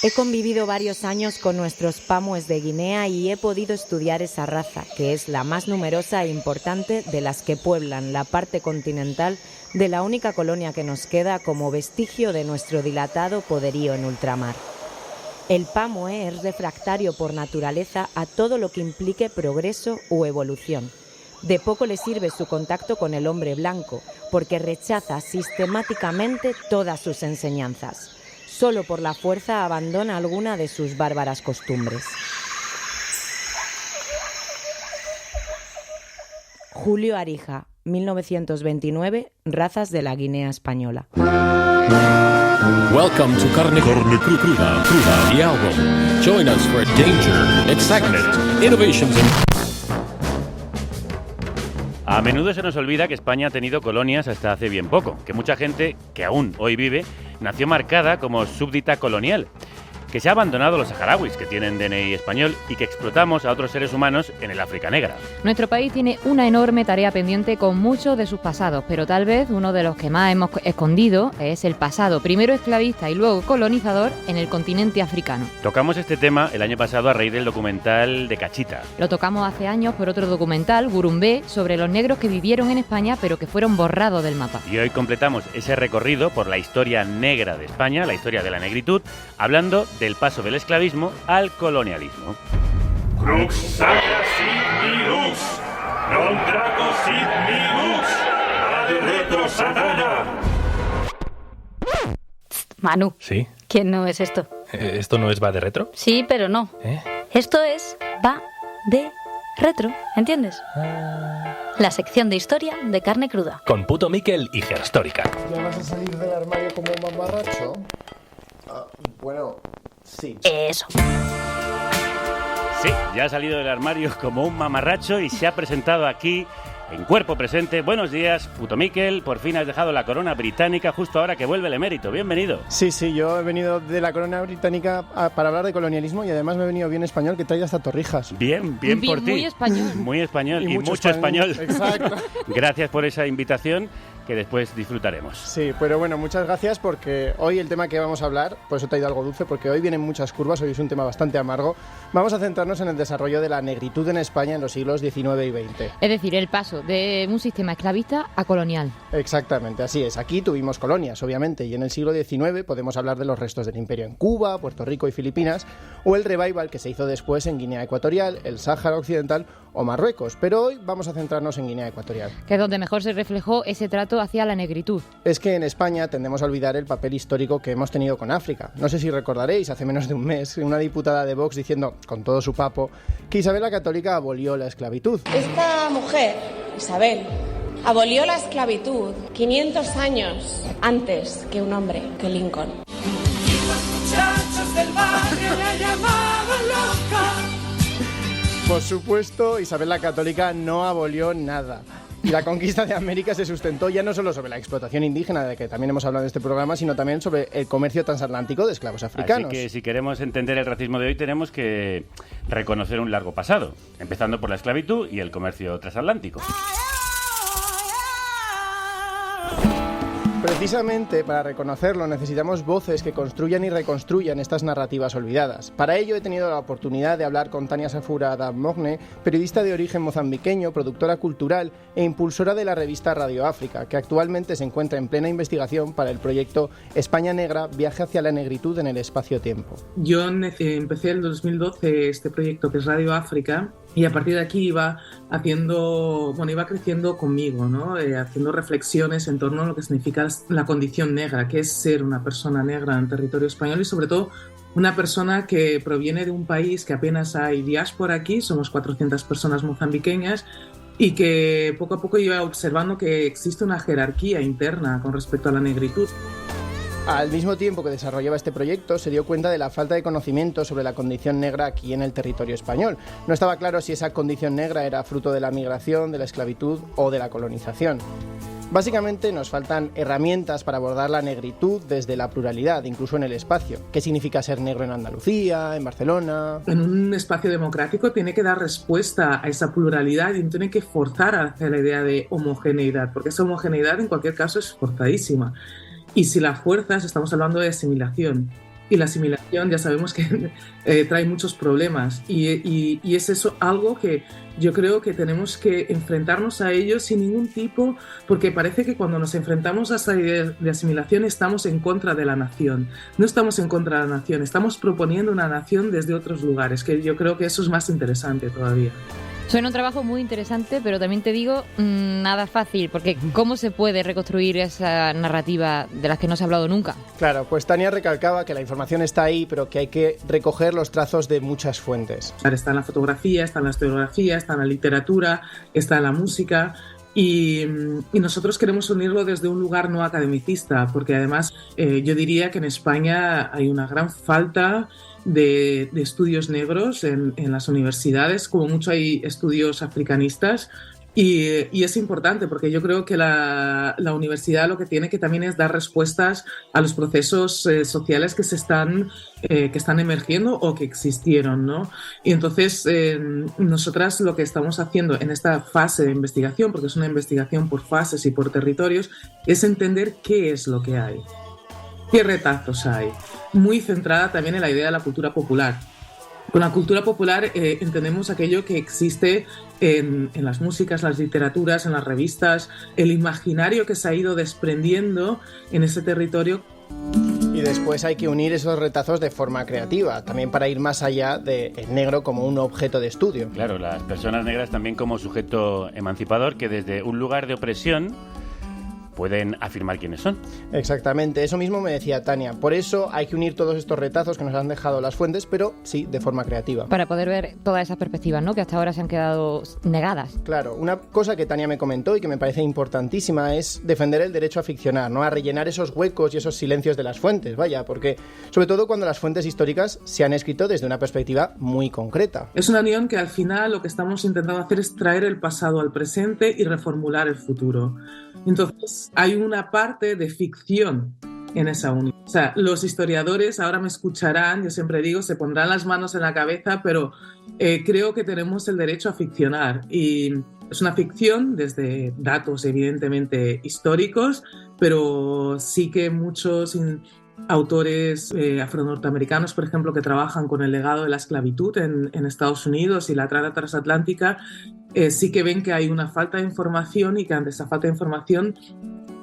He convivido varios años con nuestros pamues de Guinea y he podido estudiar esa raza, que es la más numerosa e importante de las que pueblan la parte continental de la única colonia que nos queda como vestigio de nuestro dilatado poderío en ultramar. El pamue es refractario por naturaleza a todo lo que implique progreso u evolución. De poco le sirve su contacto con el hombre blanco, porque rechaza sistemáticamente todas sus enseñanzas. Solo por la fuerza abandona alguna de sus bárbaras costumbres. Julio Arija, 1929, razas de la Guinea Española. Welcome to Carne Cruda, the album. Join us for danger, excitement, innovations and... A menudo se nos olvida que España ha tenido colonias hasta hace bien poco, que mucha gente, que aún hoy vive, nació marcada como súbdita colonial, que se ha abandonado a los saharauis, que tienen DNI español, y que explotamos a otros seres humanos en el África negra. Nuestro país tiene una enorme tarea pendiente con muchos de sus pasados, pero tal vez uno de los que más hemos escondido es el pasado, primero esclavista y luego colonizador en el continente africano. Tocamos este tema el año pasado a raíz del documental de Cachita. Lo tocamos hace años por otro documental, Gurumbé, sobre los negros que vivieron en España pero que fueron borrados del mapa. Y hoy completamos ese recorrido por la historia negra de España, la historia de la negritud, hablando del paso del esclavismo al colonialismo. Crux sacra sit minus, non trago sit minus, ad retro satana. Manu. ¿Sí? ¿Qué no es esto? ¿Esto no es Va de Retro? Sí, pero no. Esto es Va de Retro, ¿entiendes? La sección de historia de Carne Cruda. Con Puto Miquel y Gerstórica. ¿Ya vas a salir del armario como un mamarracho? Bueno, sí. Eso. Sí, ya ha salido del armario como un mamarracho y se ha presentado aquí en cuerpo presente. Buenos días, Puto Miquel. Por fin has dejado la corona británica justo ahora que vuelve el emérito. Bienvenido. Sí, yo he venido de la corona británica para hablar de colonialismo y además me he venido bien español, que trae hasta torrijas. Bien por ti. Muy español. Muy español y mucho español. Exacto. Gracias por esa invitación que después disfrutaremos. Sí, pero bueno, muchas gracias porque hoy el tema que vamos a hablar, por eso te ha ido algo dulce, porque hoy vienen muchas curvas, hoy es un tema bastante amargo. Vamos a centrarnos en el desarrollo de la negritud en España en los siglos XIX y XX. Es decir, el paso de un sistema esclavista a colonial. Exactamente, así es. Aquí tuvimos colonias, obviamente, y en el siglo XIX podemos hablar de los restos del imperio en Cuba, Puerto Rico y Filipinas, o el revival que se hizo después en Guinea Ecuatorial, el Sáhara Occidental o Marruecos. Pero hoy vamos a centrarnos en Guinea Ecuatorial. Que es donde mejor se reflejó ese trato hacia la negritud. Es que en España tendemos a olvidar el papel histórico que hemos tenido con África. No sé si recordaréis, hace menos de un mes, una diputada de Vox diciendo, con todo su papo, que Isabel la Católica abolió la esclavitud. Esta mujer, Isabel, abolió la esclavitud 500 años antes que un hombre, que Lincoln. Y los muchachos del barrio la llamaban loca. Por supuesto, Isabel la Católica no abolió nada. Y la conquista de América se sustentó ya no solo sobre la explotación indígena, de que también hemos hablado en este programa, sino también sobre el comercio transatlántico de esclavos africanos. Así que si queremos entender el racismo de hoy tenemos que reconocer un largo pasado, empezando por la esclavitud y el comercio transatlántico. Precisamente para reconocerlo necesitamos voces que construyan y reconstruyan estas narrativas olvidadas. Para ello he tenido la oportunidad de hablar con Tania Safura Damogne, periodista de origen mozambiqueño, productora cultural e impulsora de la revista Radio África, que actualmente se encuentra en plena investigación para el proyecto España Negra, viaje hacia la negritud en el espacio-tiempo. Yo empecé en 2012 este proyecto que es Radio África. Y a partir de aquí iba creciendo conmigo, ¿no? Haciendo reflexiones en torno a lo que significa la condición negra, que es ser una persona negra en territorio español y sobre todo una persona que proviene de un país que apenas hay diáspora aquí, somos 400 personas mozambiqueñas, y que poco a poco iba observando que existe una jerarquía interna con respecto a la negritud. Al mismo tiempo que desarrollaba este proyecto, se dio cuenta de la falta de conocimiento sobre la condición negra aquí en el territorio español. No estaba claro si esa condición negra era fruto de la migración, de la esclavitud o de la colonización. Básicamente nos faltan herramientas para abordar la negritud desde la pluralidad, incluso en el espacio. ¿Qué significa ser negro en Andalucía, en Barcelona? En un espacio democrático tiene que dar respuesta a esa pluralidad y tiene que forzar hacia la idea de homogeneidad, porque esa homogeneidad en cualquier caso es forzadísima. Y si la fuerzas, estamos hablando de asimilación. y la asimilación ya sabemos que trae muchos problemas y es eso algo que yo creo que tenemos que enfrentarnos a ello sin ningún tipo, porque parece que cuando nos enfrentamos a esta idea de asimilación estamos en contra de la nación. No estamos en contra de la nación, estamos proponiendo una nación desde otros lugares, que yo creo que eso es más interesante todavía. Suena un trabajo muy interesante, pero también te digo, nada fácil, porque ¿cómo se puede reconstruir esa narrativa de las que no se ha hablado nunca? Claro, pues Tania recalcaba que la información está ahí, pero que hay que recoger los trazos de muchas fuentes. Está en la fotografía, está en la historiografía, está en la literatura, está en la música. Y nosotros queremos unirlo desde un lugar no academicista, porque además yo diría que en España hay una gran falta de estudios negros en las universidades, como mucho hay estudios africanistas, y es importante porque yo creo que la universidad lo que tiene que también es dar respuestas a los procesos sociales que están emergiendo o que existieron, ¿no? Y entonces nosotras lo que estamos haciendo en esta fase de investigación, porque es una investigación por fases y por territorios, es entender qué es lo que hay, qué retazos hay, muy centrada también en la idea de la cultura popular. Con la cultura popular entendemos aquello que existe en las músicas, las literaturas, en las revistas, el imaginario que se ha ido desprendiendo en ese territorio. Y después hay que unir esos retazos de forma creativa, también para ir más allá del negro como un objeto de estudio. Claro, las personas negras también como sujeto emancipador que desde un lugar de opresión pueden afirmar quiénes son. Exactamente, eso mismo me decía Tania. Por eso hay que unir todos estos retazos que nos han dejado las fuentes, pero sí, de forma creativa. Para poder ver todas esas perspectivas, ¿no?, que hasta ahora se han quedado negadas. Claro, una cosa que Tania me comentó y que me parece importantísima es defender el derecho a ficcionar, ¿no?, a rellenar esos huecos y esos silencios de las fuentes, vaya, porque sobre todo cuando las fuentes históricas se han escrito desde una perspectiva muy concreta. Es una unión que al final lo que estamos intentando hacer es traer el pasado al presente y reformular el futuro. Entonces, hay una parte de ficción en esa unión. O sea, los historiadores ahora me escucharán, yo siempre digo, se pondrán las manos en la cabeza, pero creo que tenemos el derecho a ficcionar. Y es una ficción desde datos evidentemente históricos, pero sí que muchos autores afro-norteamericanos, por ejemplo, que trabajan con el legado de la esclavitud en Estados Unidos y la trata transatlántica, sí que ven que hay una falta de información y que ante esa falta de información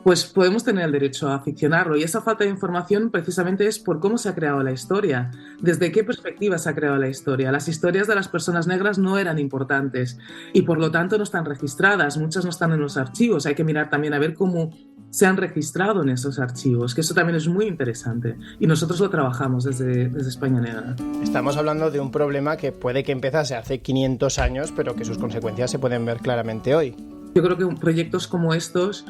pues podemos tener el derecho a ficcionarlo. Y esa falta de información precisamente es por cómo se ha creado la historia, desde qué perspectiva se ha creado la historia. Las historias de las personas negras no eran importantes y por lo tanto no están registradas, muchas no están en los archivos. Hay que mirar también a ver cómo se han registrado en esos archivos, que eso también es muy interesante y nosotros lo trabajamos desde España Negra. Estamos hablando de un problema que puede que empezase hace 500 años, pero que sus consecuencias se pueden ver claramente hoy. Yo creo que proyectos como estos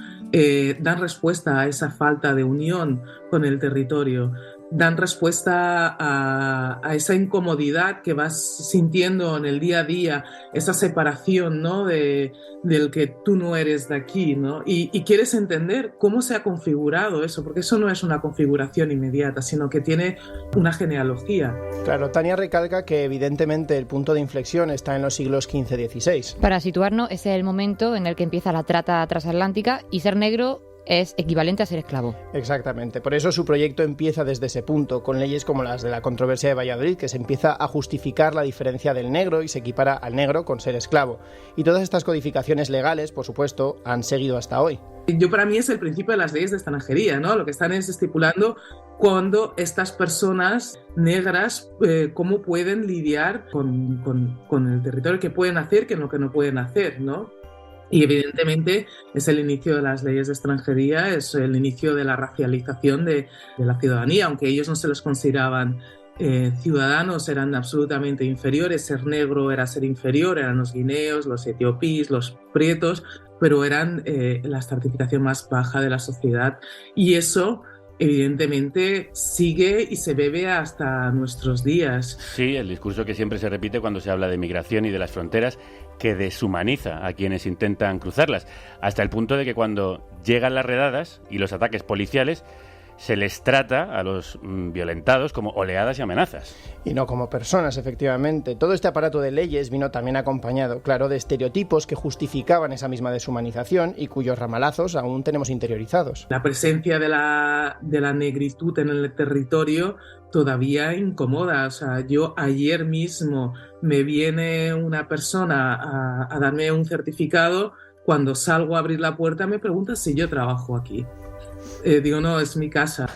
dan respuesta a esa falta de unión con el territorio, dan respuesta a esa incomodidad que vas sintiendo en el día a día, esa separación, ¿no?, del que tú no eres de aquí, ¿no? Y quieres entender cómo se ha configurado eso, porque eso no es una configuración inmediata, sino que tiene una genealogía. Claro, Tania recalca que evidentemente el punto de inflexión está en los siglos XV-XVI. Para situarnos, ese es el momento en el que empieza la trata transatlántica y ser negro es equivalente a ser esclavo. Exactamente, por eso su proyecto empieza desde ese punto, con leyes como las de la controversia de Valladolid, que se empieza a justificar la diferencia del negro y se equipara al negro con ser esclavo. Y todas estas codificaciones legales, por supuesto, han seguido hasta hoy. Para mí es el principio de las leyes de extranjería, ¿no? Lo que están es estipulando cuando estas personas negras, cómo pueden lidiar con el territorio, qué pueden hacer, qué es lo que no pueden hacer, ¿no? Y evidentemente es el inicio de las leyes de extranjería, es el inicio de la racialización de la ciudadanía, aunque ellos no se los consideraban ciudadanos, eran absolutamente inferiores, ser negro era ser inferior, eran los guineos, los etiopíes, los prietos, pero eran la estratificación más baja de la sociedad y eso evidentemente sigue y se bebe hasta nuestros días. Sí, el discurso que siempre se repite cuando se habla de migración y de las fronteras, que deshumaniza a quienes intentan cruzarlas, hasta el punto de que cuando llegan las redadas y los ataques policiales, se les trata a los violentados como oleadas y amenazas. Y no como personas, efectivamente. Todo este aparato de leyes vino también acompañado, claro, de estereotipos que justificaban esa misma deshumanización y cuyos ramalazos aún tenemos interiorizados. La presencia de la negritud en el territorio todavía incomoda. O sea, yo ayer mismo me viene una persona a darme un certificado, cuando salgo a abrir la puerta me pregunta si yo trabajo aquí. Digo, no, es mi casa.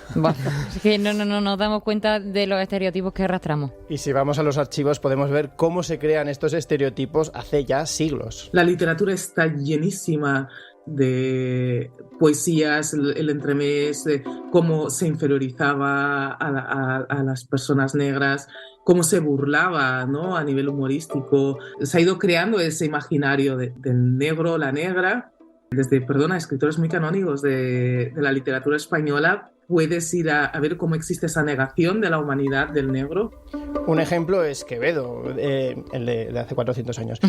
Es que no nos damos cuenta de los estereotipos que arrastramos. Y si vamos a los archivos podemos ver cómo se crean estos estereotipos hace ya siglos. La literatura está llenísima de poesías, el entremés, de cómo se inferiorizaba a las personas negras, cómo se burlaba, ¿no?, a nivel humorístico. Se ha ido creando ese imaginario del negro, la negra. Desde, escritores muy canónicos de la literatura española, puedes ir a ver cómo existe esa negación de la humanidad del negro. Un ejemplo es Quevedo, el de hace 400 años.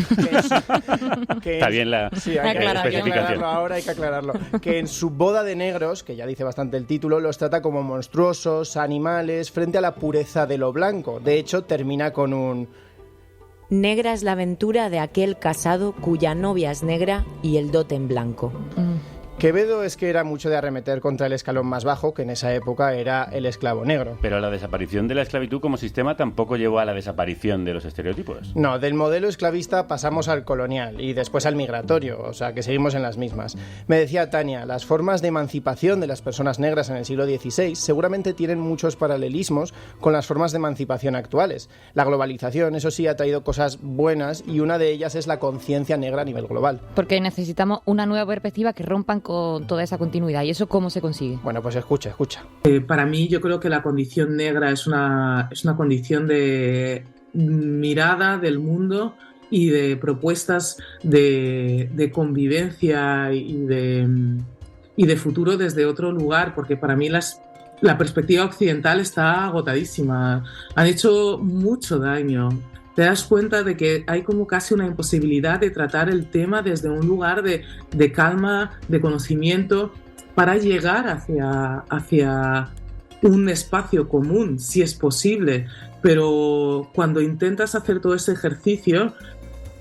Está bien la especificación. Ahora hay que aclararlo. Que en su Boda de Negros, que ya dice bastante el título, los trata como monstruosos, animales, frente a la pureza de lo blanco. De hecho, termina con un... Negra es la aventura de aquel casado cuya novia es negra y el dote en blanco. Quevedo es que era mucho de arremeter contra el escalón más bajo, que en esa época era el esclavo negro. Pero la desaparición de la esclavitud como sistema tampoco llevó a la desaparición de los estereotipos. No, del modelo esclavista pasamos al colonial y después al migratorio, o sea que seguimos en las mismas. Me decía Tania, las formas de emancipación de las personas negras en el siglo XVI seguramente tienen muchos paralelismos con las formas de emancipación actuales. La globalización, eso sí, ha traído cosas buenas y una de ellas es la conciencia negra a nivel global. Porque necesitamos una nueva perspectiva que rompan con toda esa continuidad. ¿Y eso cómo se consigue? Bueno, pues escucha. Para mí yo creo que la condición negra es una condición de mirada del mundo y de propuestas de convivencia y de futuro desde otro lugar, porque para mí la perspectiva occidental está agotadísima. Han hecho mucho daño. Te das cuenta de que hay como casi una imposibilidad de tratar el tema desde un lugar de calma, de conocimiento, para llegar hacia un espacio común, si es posible. Pero cuando intentas hacer todo ese ejercicio,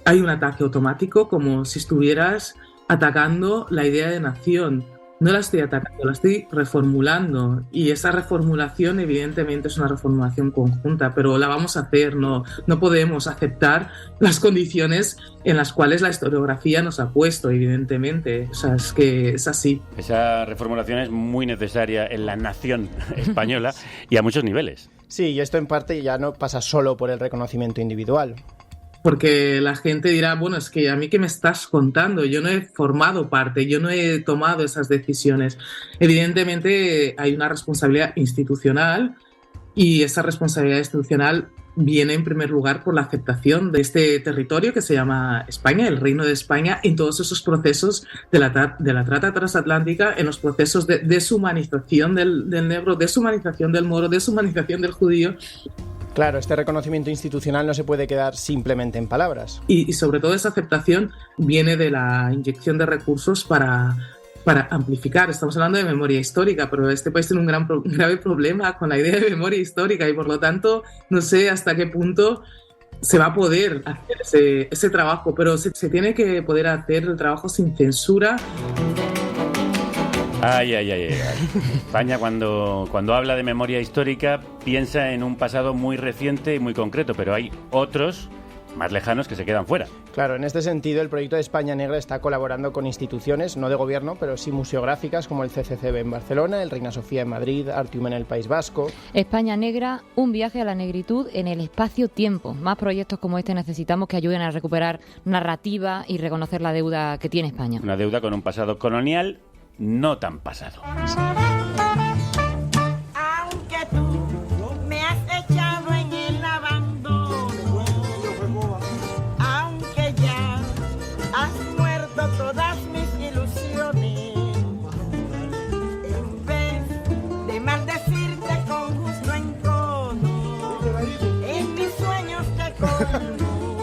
hay un ataque automático, como si estuvieras atacando la idea de nación. No la estoy atacando, la estoy reformulando, y esa reformulación evidentemente es una reformulación conjunta, pero la vamos a hacer, no podemos aceptar las condiciones en las cuales la historiografía nos ha puesto, evidentemente. O sea, es que es así. Esa reformulación es muy necesaria en la nación española y a muchos niveles. Sí, y esto en parte ya no pasa solo por el reconocimiento individual. Porque la gente dirá, bueno, es que a mí qué me estás contando, yo no he formado parte, yo no he tomado esas decisiones. Evidentemente hay una responsabilidad institucional, y esa responsabilidad institucional viene en primer lugar por la aceptación de este territorio que se llama España, el Reino de España, en todos esos procesos de la trata transatlántica, en los procesos de deshumanización del negro, deshumanización del moro, deshumanización del judío. Claro, este reconocimiento institucional no se puede quedar simplemente en palabras. Y sobre todo esa aceptación viene de la inyección de recursos para amplificar. Estamos hablando de memoria histórica, pero este país tiene un grave problema con la idea de memoria histórica, y por lo tanto no sé hasta qué punto se va a poder hacer ese trabajo, pero se tiene que poder hacer el trabajo sin censura. Ay. España cuando habla de memoria histórica piensa en un pasado muy reciente y muy concreto, pero hay otros más lejanos que se quedan fuera. Claro, en este sentido el proyecto de España Negra está colaborando con instituciones, no de gobierno, pero sí museográficas, como el CCCB en Barcelona, el Reina Sofía en Madrid, Artium en el País Vasco. España Negra, un viaje a la negritud en el espacio-tiempo. Más proyectos como este necesitamos que ayuden a recuperar narrativa y reconocer la deuda que tiene España. Una deuda con un pasado colonial no tan pasado. Aunque tú me has echado en el abandono, aunque ya has muerto todas mis ilusiones, en vez de maldecirte con justo encono, en mis sueños te colmo,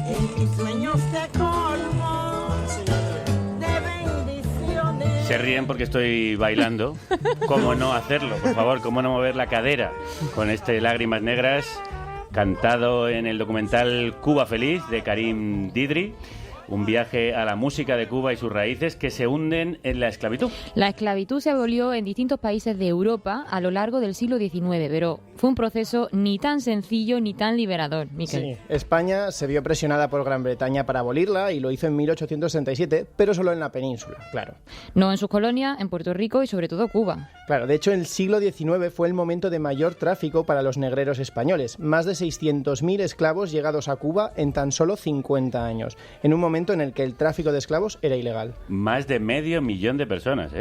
en mis sueños te colmo. Se ríen porque estoy bailando. ¿Cómo no hacerlo? Por favor, ¿cómo no mover la cadera con este Lágrimas Negras, cantado en el documental Cuba Feliz de Karim Didri? Un viaje a la música de Cuba y sus raíces que se hunden en la esclavitud. La esclavitud se abolió en distintos países de Europa a lo largo del siglo XIX, pero fue un proceso ni tan sencillo ni tan liberador, Miquel. Sí, España se vio presionada por Gran Bretaña para abolirla y lo hizo en 1867, pero solo en la península, claro. No en sus colonias, en Puerto Rico y sobre todo Cuba. Claro, de hecho el siglo XIX fue el momento de mayor tráfico para los negreros españoles. Más de 600.000 esclavos llegados a Cuba en tan solo 50 años, en un momento en el que el tráfico de esclavos era ilegal. Más de 500.000 de personas,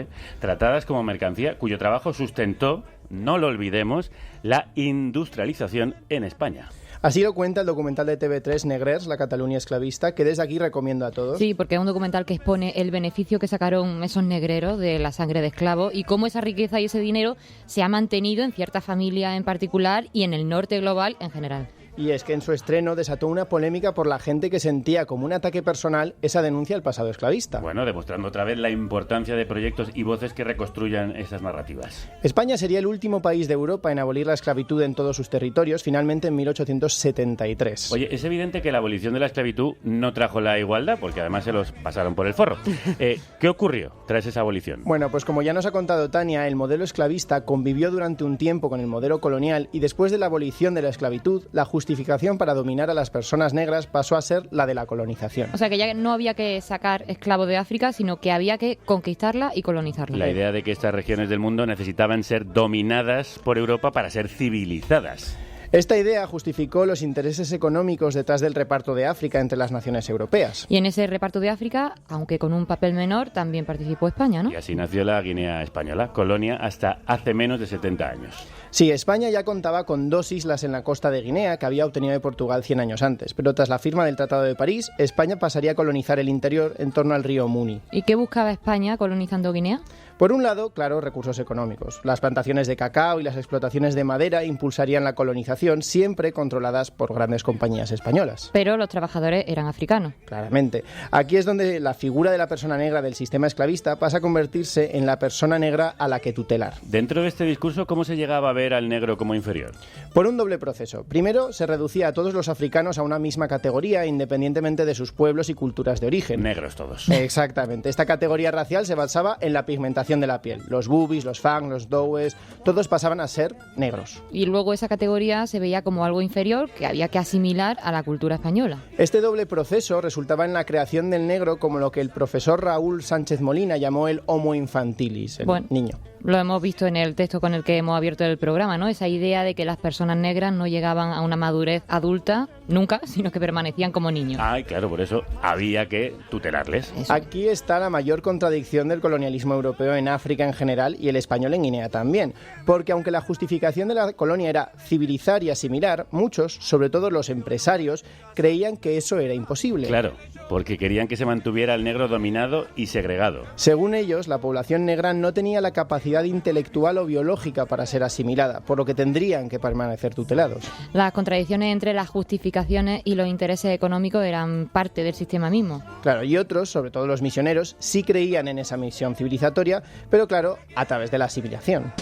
tratadas como mercancía, cuyo trabajo sustentó, no lo olvidemos, la industrialización en España. Así lo cuenta el documental de TV3 Negrers, la Cataluña esclavista, que desde aquí recomiendo a todos. Sí, porque es un documental que expone el beneficio que sacaron esos negreros de la sangre de esclavos y cómo esa riqueza y ese dinero se ha mantenido en ciertas familias en particular y en el norte global en general. Y es que en su estreno desató una polémica por la gente que sentía como un ataque personal esa denuncia al pasado esclavista. Bueno, demostrando otra vez la importancia de proyectos y voces que reconstruyan esas narrativas. España sería el último país de Europa en abolir la esclavitud en todos sus territorios, finalmente en 1873. Oye, es evidente que la abolición de la esclavitud no trajo la igualdad, porque además se los pasaron por el forro. ¿Qué ocurrió tras esa abolición? Bueno, pues como ya nos ha contado Tania, el modelo esclavista convivió durante un tiempo con el modelo colonial y después de la abolición de la esclavitud, la justificación para dominar a las personas negras pasó a ser la de la colonización. O sea que ya no había que sacar esclavos de África, sino que había que conquistarla y colonizarla. La idea de que estas regiones del mundo necesitaban ser dominadas por Europa para ser civilizadas. Esta idea justificó los intereses económicos detrás del reparto de África entre las naciones europeas. Y en ese reparto de África, aunque con un papel menor, también participó España, ¿no? Y así nació la Guinea Española, colonia hasta hace menos de 70 años. Sí, España ya contaba con 2 islas en la costa de Guinea que había obtenido de Portugal 100 años antes, pero tras la firma del Tratado de París, España pasaría a colonizar el interior en torno al río Muni. ¿Y qué buscaba España colonizando Guinea? Por un lado, claro, recursos económicos. Las plantaciones de cacao y las explotaciones de madera impulsarían la colonización, siempre controladas por grandes compañías españolas. Pero los trabajadores eran africanos. Claramente. Aquí es donde la figura de la persona negra del sistema esclavista pasa a convertirse en la persona negra a la que tutelar. Dentro de este discurso, ¿cómo se llegaba a ver al negro como inferior? Por un doble proceso. Primero, se reducía a todos los africanos a una misma categoría, independientemente de sus pueblos y culturas de origen. Negros todos. Exactamente. Esta categoría racial se basaba en la pigmentación de la piel. Los bubis, los fang, los dowes, todos pasaban a ser negros. Y luego esa categoría se veía como algo inferior que había que asimilar a la cultura española. Este doble proceso resultaba en la creación del negro como lo que el profesor Raúl Sánchez Molina llamó el homo infantilis, el niño. Lo hemos visto en el texto con el que hemos abierto el programa, ¿no? Esa idea de que las personas negras no llegaban a una madurez adulta nunca, sino que permanecían como niños. Ay, claro, por eso había que tutelarles. Eso. Aquí está la mayor contradicción del colonialismo europeo en África en general y el español en Guinea también. Porque aunque la justificación de la colonia era civilizar y asimilar, muchos, sobre todo los empresarios, creían que eso era imposible. Claro, porque querían que se mantuviera el negro dominado y segregado. Según ellos, la población negra no tenía la capacidad intelectual o biológica para ser asimilada, por lo que tendrían que permanecer tutelados. Las contradicciones entre las justificaciones y los intereses económicos eran parte del sistema mismo. Claro, y otros, sobre todo los misioneros, sí creían en esa misión civilizatoria, pero claro, a través de la asimilación.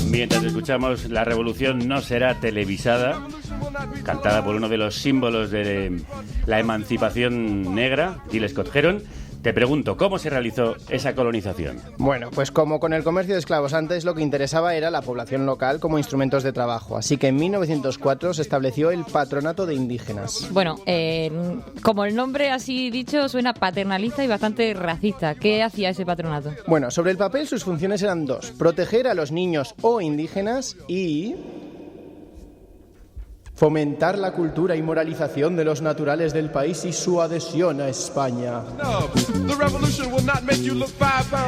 Mientras escuchamos La revolución no será televisada, cantada por uno de los símbolos de la emancipación negra, Gil Scott Heron, te pregunto, ¿cómo se realizó esa colonización? Bueno, pues como con el comercio de esclavos antes, lo que interesaba era la población local como instrumentos de trabajo. Así que en 1904 se estableció el Patronato de Indígenas. Bueno, como el nombre así dicho suena paternalista y bastante racista. ¿Qué hacía ese patronato? Bueno, sobre el papel sus funciones eran 2. Proteger a los niños o indígenas y fomentar la cultura y moralización de los naturales del país y su adhesión a España.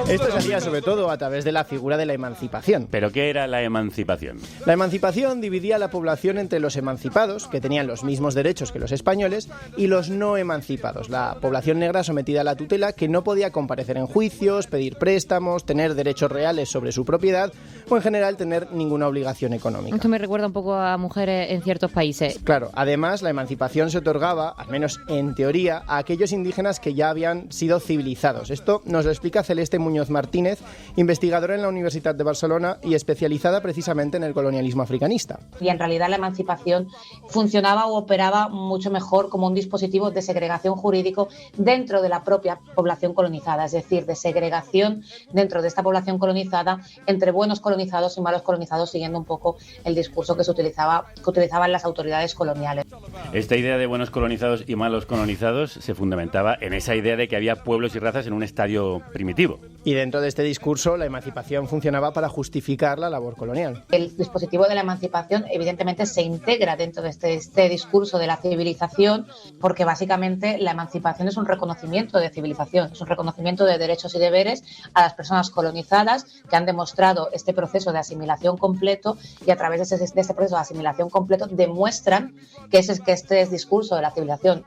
Esto se hacía sobre todo a través de la figura de la emancipación. ¿Pero qué era la emancipación? La emancipación dividía a la población entre los emancipados, que tenían los mismos derechos que los españoles, y los no emancipados, la población negra sometida a la tutela que no podía comparecer en juicios, pedir préstamos, tener derechos reales sobre su propiedad o en general tener ninguna obligación económica. Esto me recuerda un poco a mujeres en ciertos países países. Claro, además la emancipación se otorgaba, al menos en teoría, a aquellos indígenas que ya habían sido civilizados. Esto nos lo explica Celeste Muñoz Martínez, investigadora en la Universidad de Barcelona y especializada precisamente en el colonialismo africanista. Y en realidad la emancipación funcionaba o operaba mucho mejor como un dispositivo de segregación jurídico dentro de la propia población colonizada, es decir, de segregación dentro de esta población colonizada entre buenos colonizados y malos colonizados, siguiendo un poco el discurso que utilizaban las autoridades coloniales. Esta idea de buenos colonizados y malos colonizados se fundamentaba en esa idea de que había pueblos y razas en un estadio primitivo. Y dentro de este discurso, la emancipación funcionaba para justificar la labor colonial. El dispositivo de la emancipación evidentemente se integra dentro de este discurso de la civilización, porque básicamente la emancipación es un reconocimiento de civilización, es un reconocimiento de derechos y deberes a las personas colonizadas que han demostrado este proceso de asimilación completo, y a través de este proceso de asimilación completo demuestran que este discurso de la civilización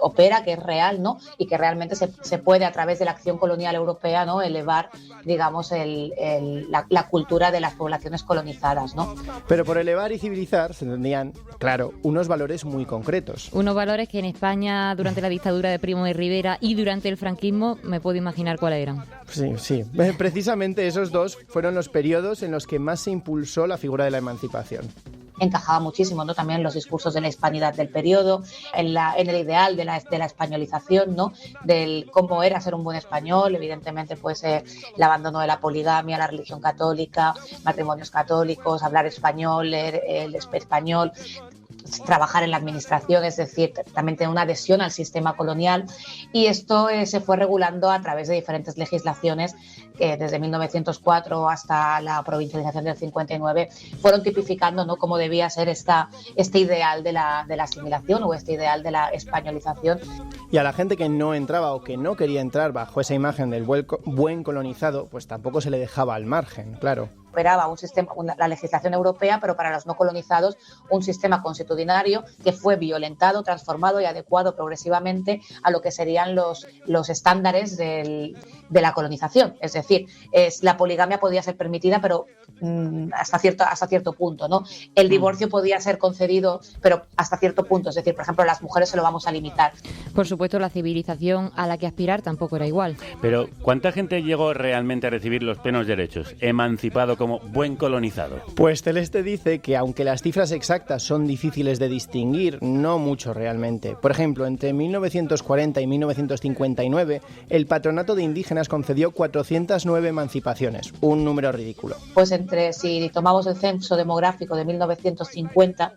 opera, que es real, ¿no? Y que realmente se puede, a través de la acción colonial europea, ¿no?, elevar, digamos, la cultura de las poblaciones colonizadas, ¿no? Pero por elevar y civilizar se entendían, claro, unos valores muy concretos. Unos valores que en España, durante la dictadura de Primo de Rivera y durante el franquismo, me puedo imaginar cuáles eran. Sí. Precisamente esos dos fueron los periodos en los que más se impulsó la figura de la emancipación. Encajaba muchísimo, ¿no?, también en los discursos de la hispanidad del periodo, en el ideal de la españolización, ¿no?, del cómo era ser un buen español. Evidentemente, pues el abandono de la poligamia, la religión católica, matrimonios católicos, hablar español, el español, trabajar en la administración, es decir, también tener una adhesión al sistema colonial. Y esto se fue regulando a través de diferentes legislaciones que desde 1904 hasta la provincialización del 59 fueron tipificando, ¿no?, cómo debía ser este ideal de la asimilación o este ideal de la españolización. Y a la gente que no entraba o que no quería entrar bajo esa imagen del buen colonizado, pues tampoco se le dejaba al margen, claro. Operaba la legislación europea, pero para los no colonizados un sistema constitucionario que fue violentado, transformado y adecuado progresivamente a lo que serían los estándares de la colonización. Es decir, la poligamia podía ser permitida, pero hasta cierto punto, ¿no? El divorcio podía ser concedido, pero hasta cierto punto. Es decir, por ejemplo, a las mujeres se lo vamos a limitar. Por supuesto, la civilización a la que aspirar tampoco era igual. Pero, ¿cuánta gente llegó realmente a recibir los plenos derechos, emancipado como buen colonizado? Pues Celeste dice que aunque las cifras exactas son difíciles de distinguir, no mucho realmente. Por ejemplo, entre 1940 y 1959, el Patronato de Indígenas concedió 409 emancipaciones, un número ridículo. Pues si tomamos el censo demográfico de 1950,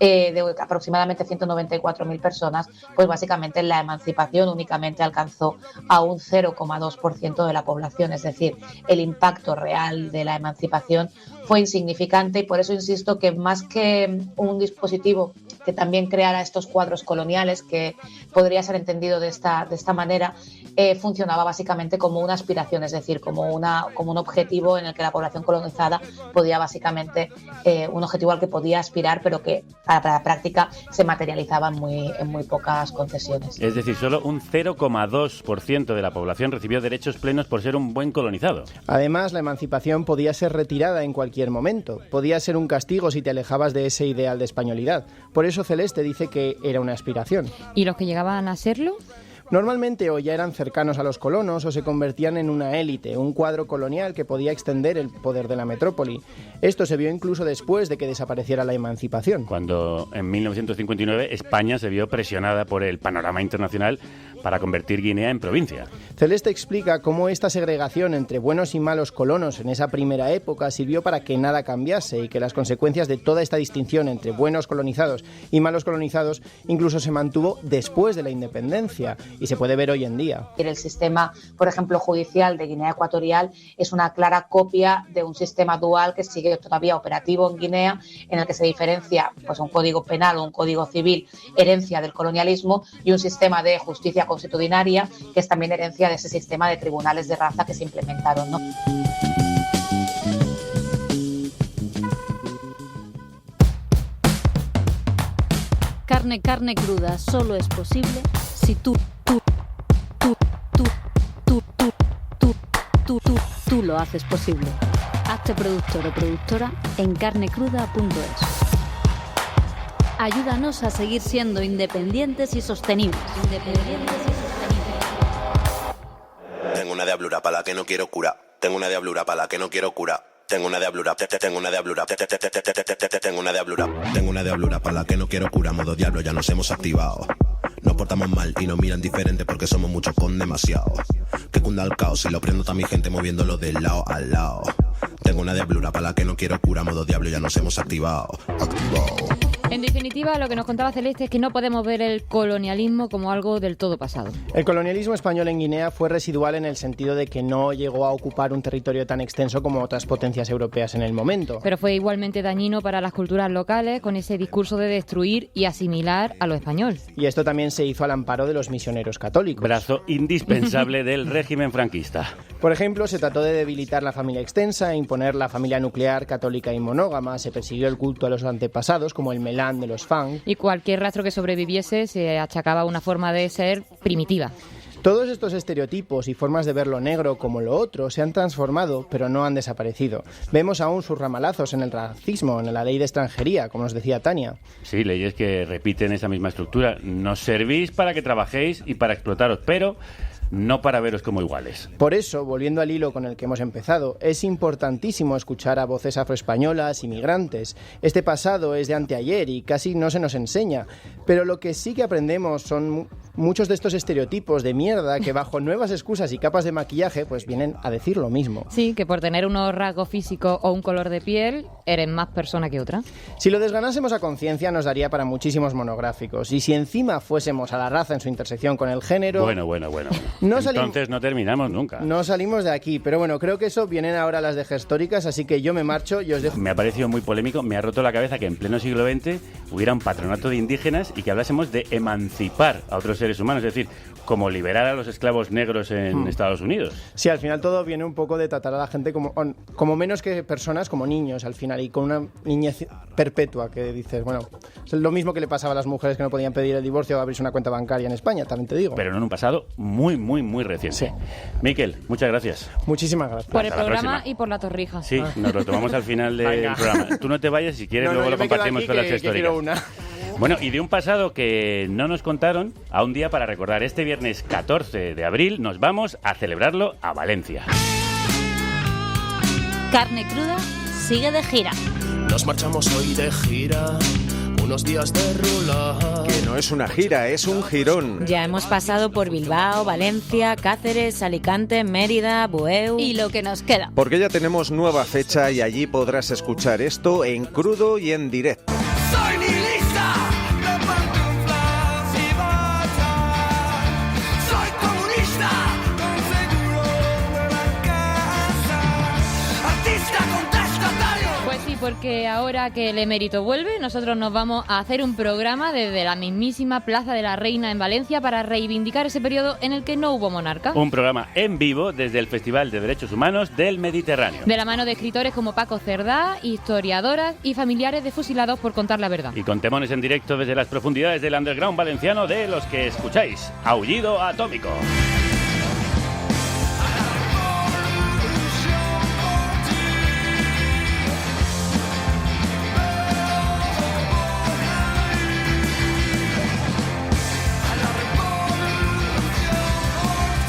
de aproximadamente 194.000 personas, pues básicamente la emancipación únicamente alcanzó a un 0,2% de la población. Es decir, el impacto real de la emancipación fue insignificante, y por eso insisto que más que un dispositivo que también creara estos cuadros coloniales, que podría ser entendido de esta manera, funcionaba básicamente como una aspiración, es decir, como un objetivo en el que la población colonizada podía básicamente, un objetivo al que podía aspirar, pero que para la práctica se materializaba en muy pocas concesiones. Es decir, solo un 0,2% de la población recibió derechos plenos por ser un buen colonizado. Además, la emancipación podía ser retirada en cualquier momento. Podía ser un castigo si te alejabas de ese ideal de españolidad. Por eso Celeste dice que era una aspiración. ¿Y los que llegaban a serlo? Normalmente o ya eran cercanos a los colonos o se convertían en una élite, un cuadro colonial que podía extender el poder de la metrópoli. Esto se vio incluso después de que desapareciera la emancipación. Cuando en 1959 España se vio presionada por el panorama internacional para convertir Guinea en provincia. Celeste explica cómo esta segregación entre buenos y malos colonos en esa primera época sirvió para que nada cambiase y que las consecuencias de toda esta distinción entre buenos colonizados y malos colonizados incluso se mantuvo después de la independencia y se puede ver hoy en día. El sistema, por ejemplo, judicial de Guinea Ecuatorial es una clara copia de un sistema dual que sigue todavía operativo en Guinea, en el que se diferencia pues un código penal o un código civil, herencia del colonialismo, y un sistema de justicia constitucionaria, que es también herencia de ese sistema de tribunales de raza que se implementaron, ¿no? Carne cruda solo es posible si tú lo haces posible. Hazte productor o productora en carnecruda.es. Ayúdanos a seguir siendo independientes y sostenibles. Tengo una diablura para la que no quiero cura. Tengo una diablura para la que no quiero cura. Tengo una diablura, tengo una diablura, tengo una diablura. Tengo una diablura para la que no quiero cura. Modo diablo, ya nos hemos activado. Nos portamos mal y nos miran diferente porque somos muchos con demasiado. Que cunda el caos y lo prendo a mi gente moviéndolo de lado a lado. Tengo una diablura para la que no quiero cura. Modo diablo, ya nos hemos activado. En definitiva, lo que nos contaba Celeste es que no podemos ver el colonialismo como algo del todo pasado. El colonialismo español en Guinea fue residual en el sentido de que no llegó a ocupar un territorio tan extenso como otras potencias europeas en el momento. Pero fue igualmente dañino para las culturas locales con ese discurso de destruir y asimilar a lo español. Y esto también se hizo al amparo de los misioneros católicos. Brazo indispensable del régimen franquista. Por ejemplo, se trató de debilitar la familia extensa e imponer la familia nuclear, católica y monógama. Se persiguió el culto a los antepasados, como el melán de los Fang. Y cualquier rastro que sobreviviese se achacaba a una forma de ser primitiva. Todos estos estereotipos y formas de ver lo negro como lo otro se han transformado, pero no han desaparecido. Vemos aún sus ramalazos en el racismo, en la ley de extranjería, como nos decía Tania. Sí, leyes que repiten esa misma estructura. Nos servís para que trabajéis y para explotaros, pero no para veros como iguales. Por eso, volviendo al hilo con el que hemos empezado, es importantísimo escuchar a voces afroespañolas y migrantes. Este pasado es de anteayer y casi no se nos enseña, pero lo que sí que aprendemos son muchos de estos estereotipos de mierda que bajo nuevas excusas y capas de maquillaje pues vienen a decir lo mismo. Sí, que por tener unos rasgos físicos o un color de piel eres más persona que otra. Si lo desganásemos a conciencia nos daría para muchísimos monográficos, y si encima fuésemos a la raza en su intersección con el género... Bueno. Entonces no terminamos nunca. No salimos de aquí, pero bueno, creo que eso vienen ahora las de Gestóricas, así que yo me marcho y os dejo... Me ha parecido muy polémico, me ha roto la cabeza que en pleno siglo XX hubiera un patronato de indígenas y que hablásemos de emancipar a otros seres humanos, es decir, como liberar a los esclavos negros en Estados Unidos. Sí, al final todo viene un poco de tratar a la gente como menos que personas, como niños al final, y con una niñez perpetua que dices, bueno, es lo mismo que le pasaba a las mujeres que no podían pedir el divorcio o abrirse una cuenta bancaria en España, también te digo. Pero no en un pasado muy reciente. Sí. Miquel, muchas gracias. Muchísimas gracias. Por el programa y por la torrija. Sí, nos lo tomamos al final del programa. Tú no te vayas, si quieres luego lo compartimos con las históricas. Bueno, y de un pasado que no nos contaron, a un día para recordar. Este viernes 14 de abril nos vamos a celebrarlo a Valencia. Carne Cruda sigue de gira. Nos marchamos hoy de gira, unos días de rula. Que no es una gira, es un girón. Ya hemos pasado por Bilbao, Valencia, Cáceres, Alicante, Mérida, Bueu... Y lo que nos queda. Porque ya tenemos nueva fecha y allí podrás escuchar esto en crudo y en directo. Soy nihilista, me pantuflas y batas. Soy comunista, con seguro de la casa. Artista contestatario. Pues sí, porque ahora que el emérito vuelve, nosotros nos vamos a hacer un programa desde la mismísima Plaza de la Reina en Valencia para reivindicar ese periodo en el que no hubo monarca. Un programa en vivo desde el Festival de Derechos Humanos del Mediterráneo. De la mano de escritores como Paco Cerdá, historiadoras y familiares de fusilados por contar la verdad. Y con temones en directo desde las profundidades del underground valenciano de los que escucháis. Aullido Atómico.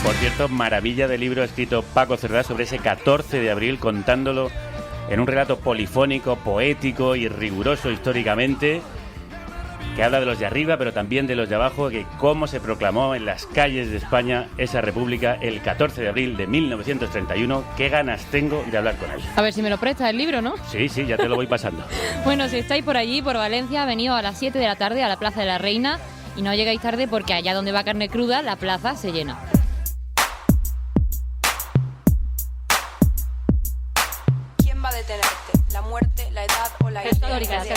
Por cierto, maravilla de libro escrito Paco Cerdá sobre ese 14 de abril, contándolo en un relato polifónico, poético y riguroso históricamente, que habla de los de arriba, pero también de los de abajo, que cómo se proclamó en las calles de España esa república el 14 de abril de 1931. Qué ganas tengo de hablar con él. A ver si me lo presta el libro, ¿no? Sí, ya te lo voy pasando. Bueno, si estáis por allí, por Valencia, venido a las 7 de la tarde a la Plaza de la Reina y no llegáis tarde porque allá donde va Carne Cruda, la plaza se llena. ¿Quién va a detenerte? ¿La muerte, la edad o la idea? Históricas.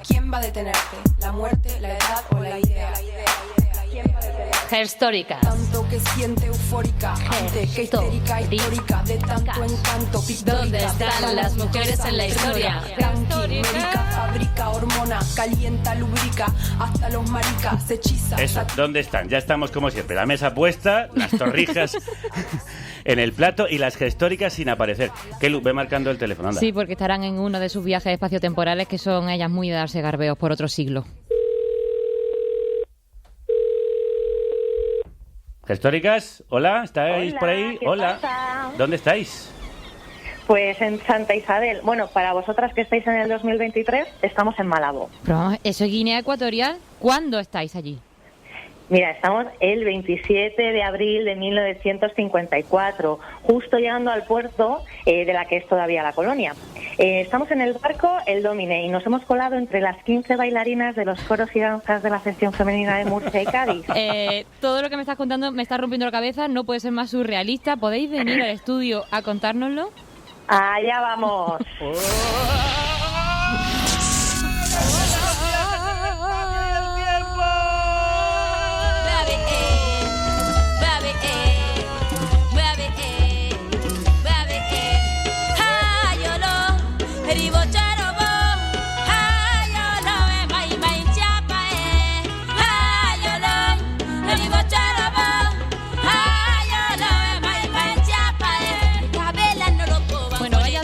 ¿Quién va a detenerte? ¿La muerte, la edad o la idea? Gestórica. Tanto que siente eufórica, antes que histérica, histórica, de tanto encanto, ¿Dónde están las mujeres en la historia? Tranquilérica, fabrica hormona, calienta, lubrica, hasta los maricas se hechiza. Eso, ¿dónde están? Ya estamos como siempre, la mesa puesta, las torrijas en el plato y las gestóricas sin aparecer. Kelu, ve marcando el teléfono, anda. Sí, porque estarán en uno de sus viajes espaciotemporales, que son ellas muy de darse garbeos por otro siglo. Gestóricas, hola, ¿estáis Hola, por ahí? ¿qué Hola. pasa? ¿Dónde estáis? Pues en Santa Isabel. Bueno, para vosotras que estáis en el 2023, estamos en Malabo. Pero, ¿eso es Guinea Ecuatorial? ¿Cuándo estáis allí? Mira, estamos el 27 de abril de 1954, justo llegando al puerto de la que es todavía la colonia. Estamos en el barco El Domine y nos hemos colado entre las 15 bailarinas de los coros y danzas de la sección femenina de Murcia y Cádiz. Todo lo que me estás contando me está rompiendo la cabeza, no puede ser más surrealista. ¿Podéis venir al estudio a contárnoslo? Allá vamos.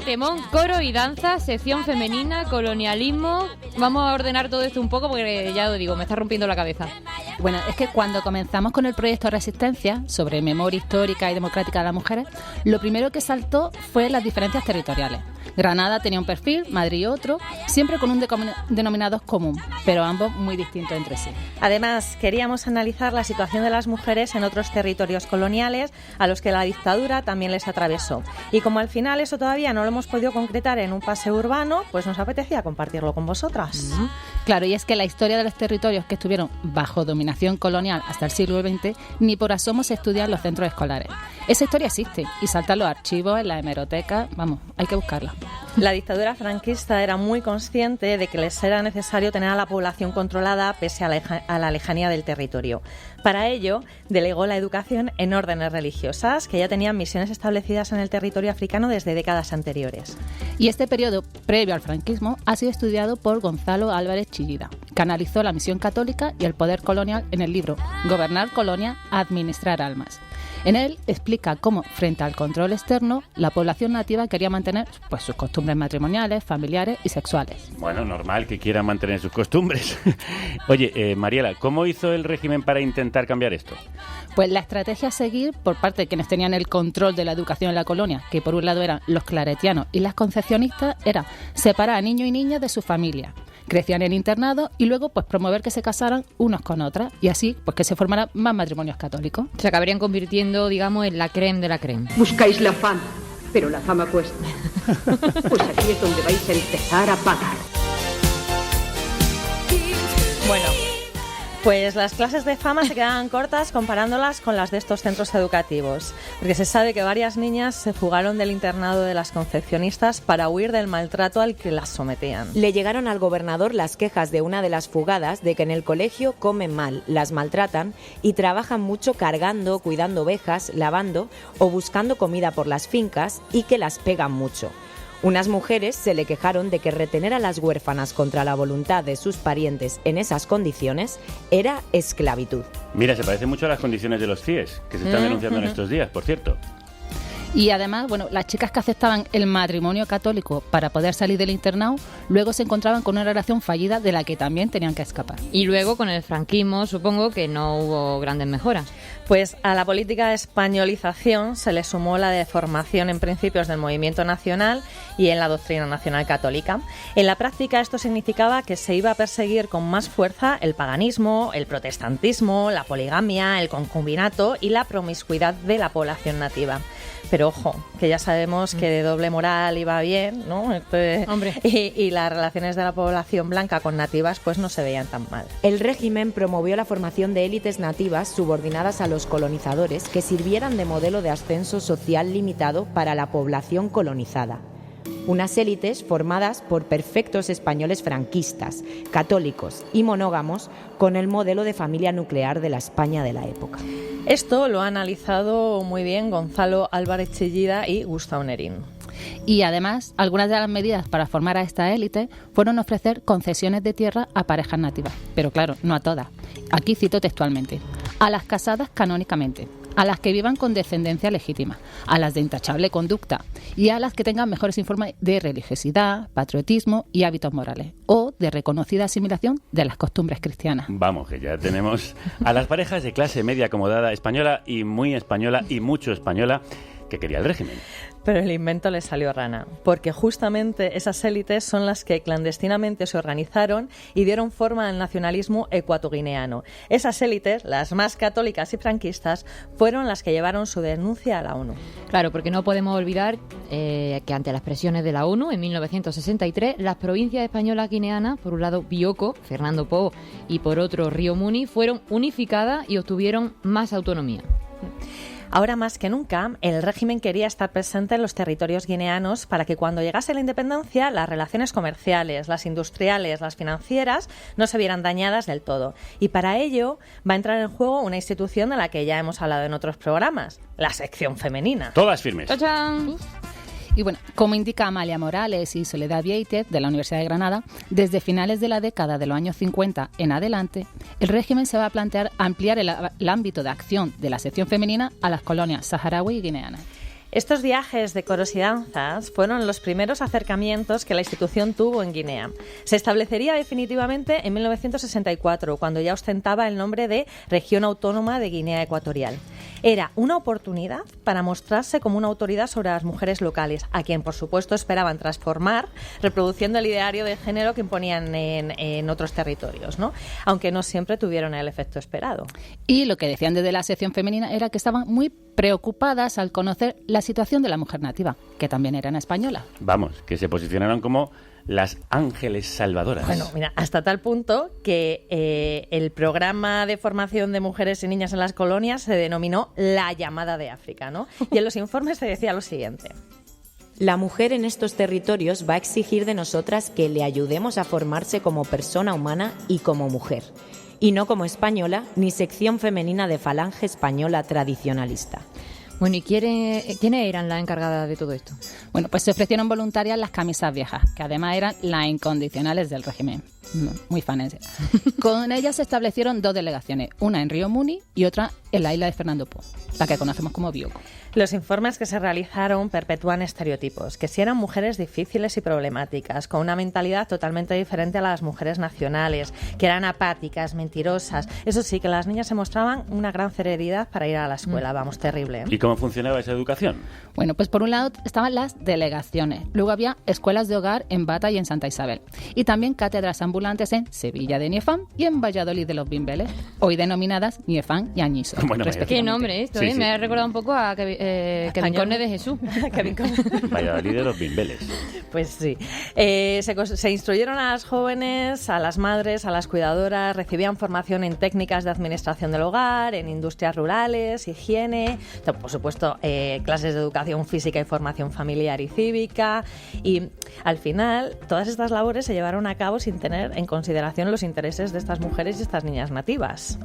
Temón, coro y danza, sección femenina, colonialismo. Vamos a ordenar todo esto un poco porque ya lo digo, me está rompiendo la cabeza. Bueno, es que cuando comenzamos con el proyecto Resistencia sobre memoria histórica y democrática de las mujeres, lo primero que saltó fue las diferencias territoriales. Granada tenía un perfil, Madrid otro, siempre con un denominador común, pero ambos muy distintos entre sí. Además, queríamos analizar la situación de las mujeres en otros territorios coloniales a los que la dictadura también les atravesó. Y como al final eso todavía no lo hemos podido concretar en un paseo urbano, pues nos apetecía compartirlo con vosotras. Claro, y es que la historia de los territorios que estuvieron bajo dominación colonial hasta el siglo XX ni por asomo se estudia en los centros escolares. Esa historia existe y salta en los archivos, en la hemeroteca, vamos, hay que buscarla. La dictadura franquista era muy consciente de que les era necesario tener a la población controlada pese a la lejanía del territorio. Para ello, delegó la educación en órdenes religiosas que ya tenían misiones establecidas en el territorio africano desde décadas anteriores. Y este periodo previo al franquismo ha sido estudiado por Gonzalo Álvarez Chillida, que analizó la misión católica y el poder colonial en el libro Gobernar Colonia, Administrar Almas. En él explica cómo, frente al control externo, la población nativa quería mantener pues, sus costumbres matrimoniales, familiares y sexuales. Bueno, normal que quieran mantener sus costumbres. Oye, Mariela, ¿cómo hizo el régimen para intentar cambiar esto? Pues la estrategia a seguir por parte de quienes tenían el control de la educación en la colonia, que por un lado eran los claretianos y las concepcionistas, era separar a niños y niñas de su familia. Crecían en internado y luego pues promover que se casaran unos con otras y así pues que se formaran más matrimonios católicos. Se acabarían convirtiendo, digamos, en la crème de la crème. Buscáis la fama, pero la fama cuesta. Pues aquí es donde vais a empezar a pagar. Bueno, pues las clases de fama se quedan cortas comparándolas con las de estos centros educativos, porque se sabe que varias niñas se fugaron del internado de las concepcionistas para huir del maltrato al que las sometían. Le llegaron al gobernador las quejas de una de las fugadas de que en el colegio comen mal, las maltratan y trabajan mucho cargando, cuidando ovejas, lavando o buscando comida por las fincas y que las pegan mucho. Unas mujeres se le quejaron de que retener a las huérfanas contra la voluntad de sus parientes en esas condiciones era esclavitud. Mira, se parece mucho a las condiciones de los CIES, que se están denunciando en estos días, por cierto. Y además, bueno, las chicas que aceptaban el matrimonio católico para poder salir del internado, luego se encontraban con una relación fallida de la que también tenían que escapar. Y luego con el franquismo supongo que no hubo grandes mejoras. Pues a la política de españolización se le sumó la deformación en principios del movimiento nacional y en la doctrina nacional católica. En la práctica esto significaba que se iba a perseguir con más fuerza el paganismo, el protestantismo, la poligamia, el concubinato y la promiscuidad de la población nativa. Pero ojo, que ya sabemos que de doble moral iba bien, ¿no? Y las relaciones de la población blanca con nativas pues no se veían tan mal. El régimen promovió la formación de élites nativas subordinadas a los colonizadores que sirvieran de modelo de ascenso social limitado para la población colonizada. unas élites formadas por perfectos españoles franquistas, católicos y monógamos con el modelo de familia nuclear de la España de la época. Esto lo ha analizado muy bien Gonzalo Álvarez Chillida y Gustavo Nerín. Y además, algunas de las medidas para formar a esta élite fueron ofrecer concesiones de tierra a parejas nativas. Pero claro, no a todas. Aquí cito textualmente: a las casadas canónicamente, a las que vivan con descendencia legítima, a las de intachable conducta y a las que tengan mejores informes de religiosidad, patriotismo y hábitos morales, o de reconocida asimilación de las costumbres cristianas. Vamos, que ya tenemos a las parejas de clase media acomodada española y mucho española que quería el régimen. Pero el invento le salió rana, porque justamente esas élites son las que clandestinamente se organizaron y dieron forma al nacionalismo ecuatoguineano. Esas élites, las más católicas y franquistas, fueron las que llevaron su denuncia a la ONU. Claro, porque no podemos olvidar que ante las presiones de la ONU, en 1963, las provincias españolas guineanas, por un lado Bioko, Fernando Poo, y por otro Río Muni, fueron unificadas y obtuvieron más autonomía. Ahora más que nunca, el régimen quería estar presente en los territorios guineanos para que cuando llegase la independencia las relaciones comerciales, las industriales, las financieras no se vieran dañadas del todo. Y para ello va a entrar en juego una institución de la que ya hemos hablado en otros programas, la sección femenina. Todas firmes. ¡Tachán! Y bueno, como indica Amalia Morales y Soledad Vieitez, de la Universidad de Granada, desde finales de la década de los años 50 en adelante, el régimen se va a plantear ampliar el ámbito de acción de la sección femenina a las colonias saharaui y guineanas. Estos viajes de coros y danzas fueron los primeros acercamientos que la institución tuvo en Guinea. Se establecería definitivamente en 1964, cuando ya ostentaba el nombre de Región Autónoma de Guinea Ecuatorial. Era una oportunidad para mostrarse como una autoridad sobre las mujeres locales, a quien por supuesto esperaban transformar, reproduciendo el ideario de género que imponían en otros territorios, ¿no? Aunque no siempre tuvieron el efecto esperado. Y lo que decían desde la sección femenina era que estaban muy preocupadas al conocer la situación de la mujer nativa, que también era española. Vamos, que se posicionaron como las ángeles salvadoras. Bueno, mira, hasta tal punto que el programa de formación de mujeres y niñas en las colonias se denominó La Llamada de África, ¿no? Y en los informes se decía lo siguiente: la mujer en estos territorios va a exigir de nosotras que le ayudemos a formarse como persona humana y como mujer, y no como española ni sección femenina de falange española tradicionalista. Bueno, ¿y quiénes eran las encargadas de todo esto? Bueno, pues se ofrecieron voluntarias las camisas viejas, que además eran las incondicionales del régimen. Muy fanes. Con ellas se establecieron dos delegaciones, una en Río Muni y otra en la isla de Fernando Poo, la que conocemos como Bioko. Los informes que se realizaron perpetúan estereotipos, que si eran mujeres difíciles y problemáticas, con una mentalidad totalmente diferente a las mujeres nacionales, que eran apáticas, mentirosas. Eso sí, que las niñas se mostraban una gran celeridad para ir a la escuela, vamos, terrible, ¿eh? ¿Y cómo funcionaba esa educación? Bueno, pues por un lado estaban las delegaciones, luego había escuelas de hogar en Bata y en Santa Isabel, y también cátedras ambulantes en Sevilla de Niefán y en Valladolid de los Bimbeles, hoy denominadas Niefán y Añiso. Bueno, qué nombre esto, sí, sí. Me ha recordado un poco a Kevin Corne de Jesús. Valladolid de los Bimbeles. Pues sí. Se instruyeron a las jóvenes, a las madres, a las cuidadoras, recibían formación en técnicas de administración del hogar, en industrias rurales, higiene, por supuesto clases de educación física y formación familiar y cívica, y al final todas estas labores se llevaron a cabo sin tener en consideración los intereses de estas mujeres y estas niñas nativas.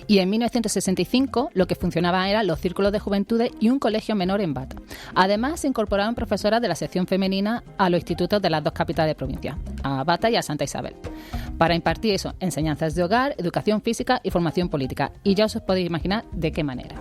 Y en 1965 lo que funcionaba eran los círculos de juventudes y un colegio menor en Bata. Además se incorporaban profesoras de la sección femenina a los institutos de las dos capitales de provincia, a Bata y a Santa Isabel, para impartir eso, enseñanzas de hogar, educación física y formación política. Y ya os podéis imaginar de qué manera.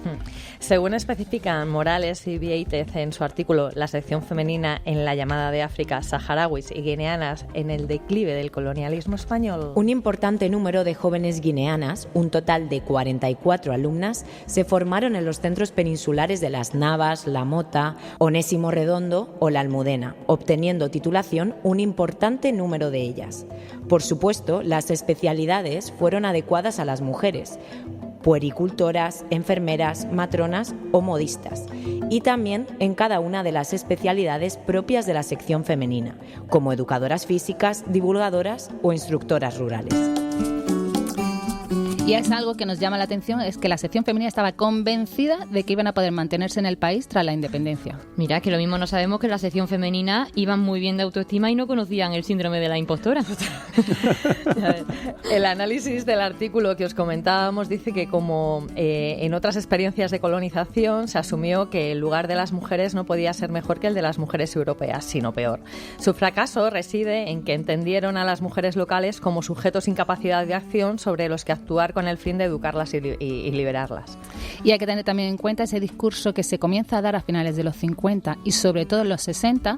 Según especifican Morales y Vieitez en su artículo La sección femenina en la llamada de África, saharauis y guineanas en el declive del colonialismo español. Un importante número de jóvenes guineanas, un total de 44 alumnas, se formaron en los centros peninsulares de Las Navas, La Mota, Onésimo Redondo o La Almudena, obteniendo titulación un importante número de ellas. Por supuesto, las especialidades fueron adecuadas a las mujeres: puericultoras, enfermeras, matronas o modistas, y también en cada una de las especialidades propias de la sección femenina, como educadoras físicas, divulgadoras o instructoras rurales. Y es algo que nos llama la atención, es que la sección femenina estaba convencida de que iban a poder mantenerse en el país tras la independencia. Mira, que lo mismo no sabemos que en la sección femenina iban muy bien de autoestima y no conocían el síndrome de la impostora. El análisis del artículo que os comentábamos dice que como en otras experiencias de colonización se asumió que el lugar de las mujeres no podía ser mejor que el de las mujeres europeas, sino peor. Su fracaso reside en que entendieron a las mujeres locales como sujetos sin capacidad de acción sobre los que actuar con el fin de educarlas y liberarlas. Y hay que tener también en cuenta ese discurso que se comienza a dar a finales de los 50 y sobre todo en los 60,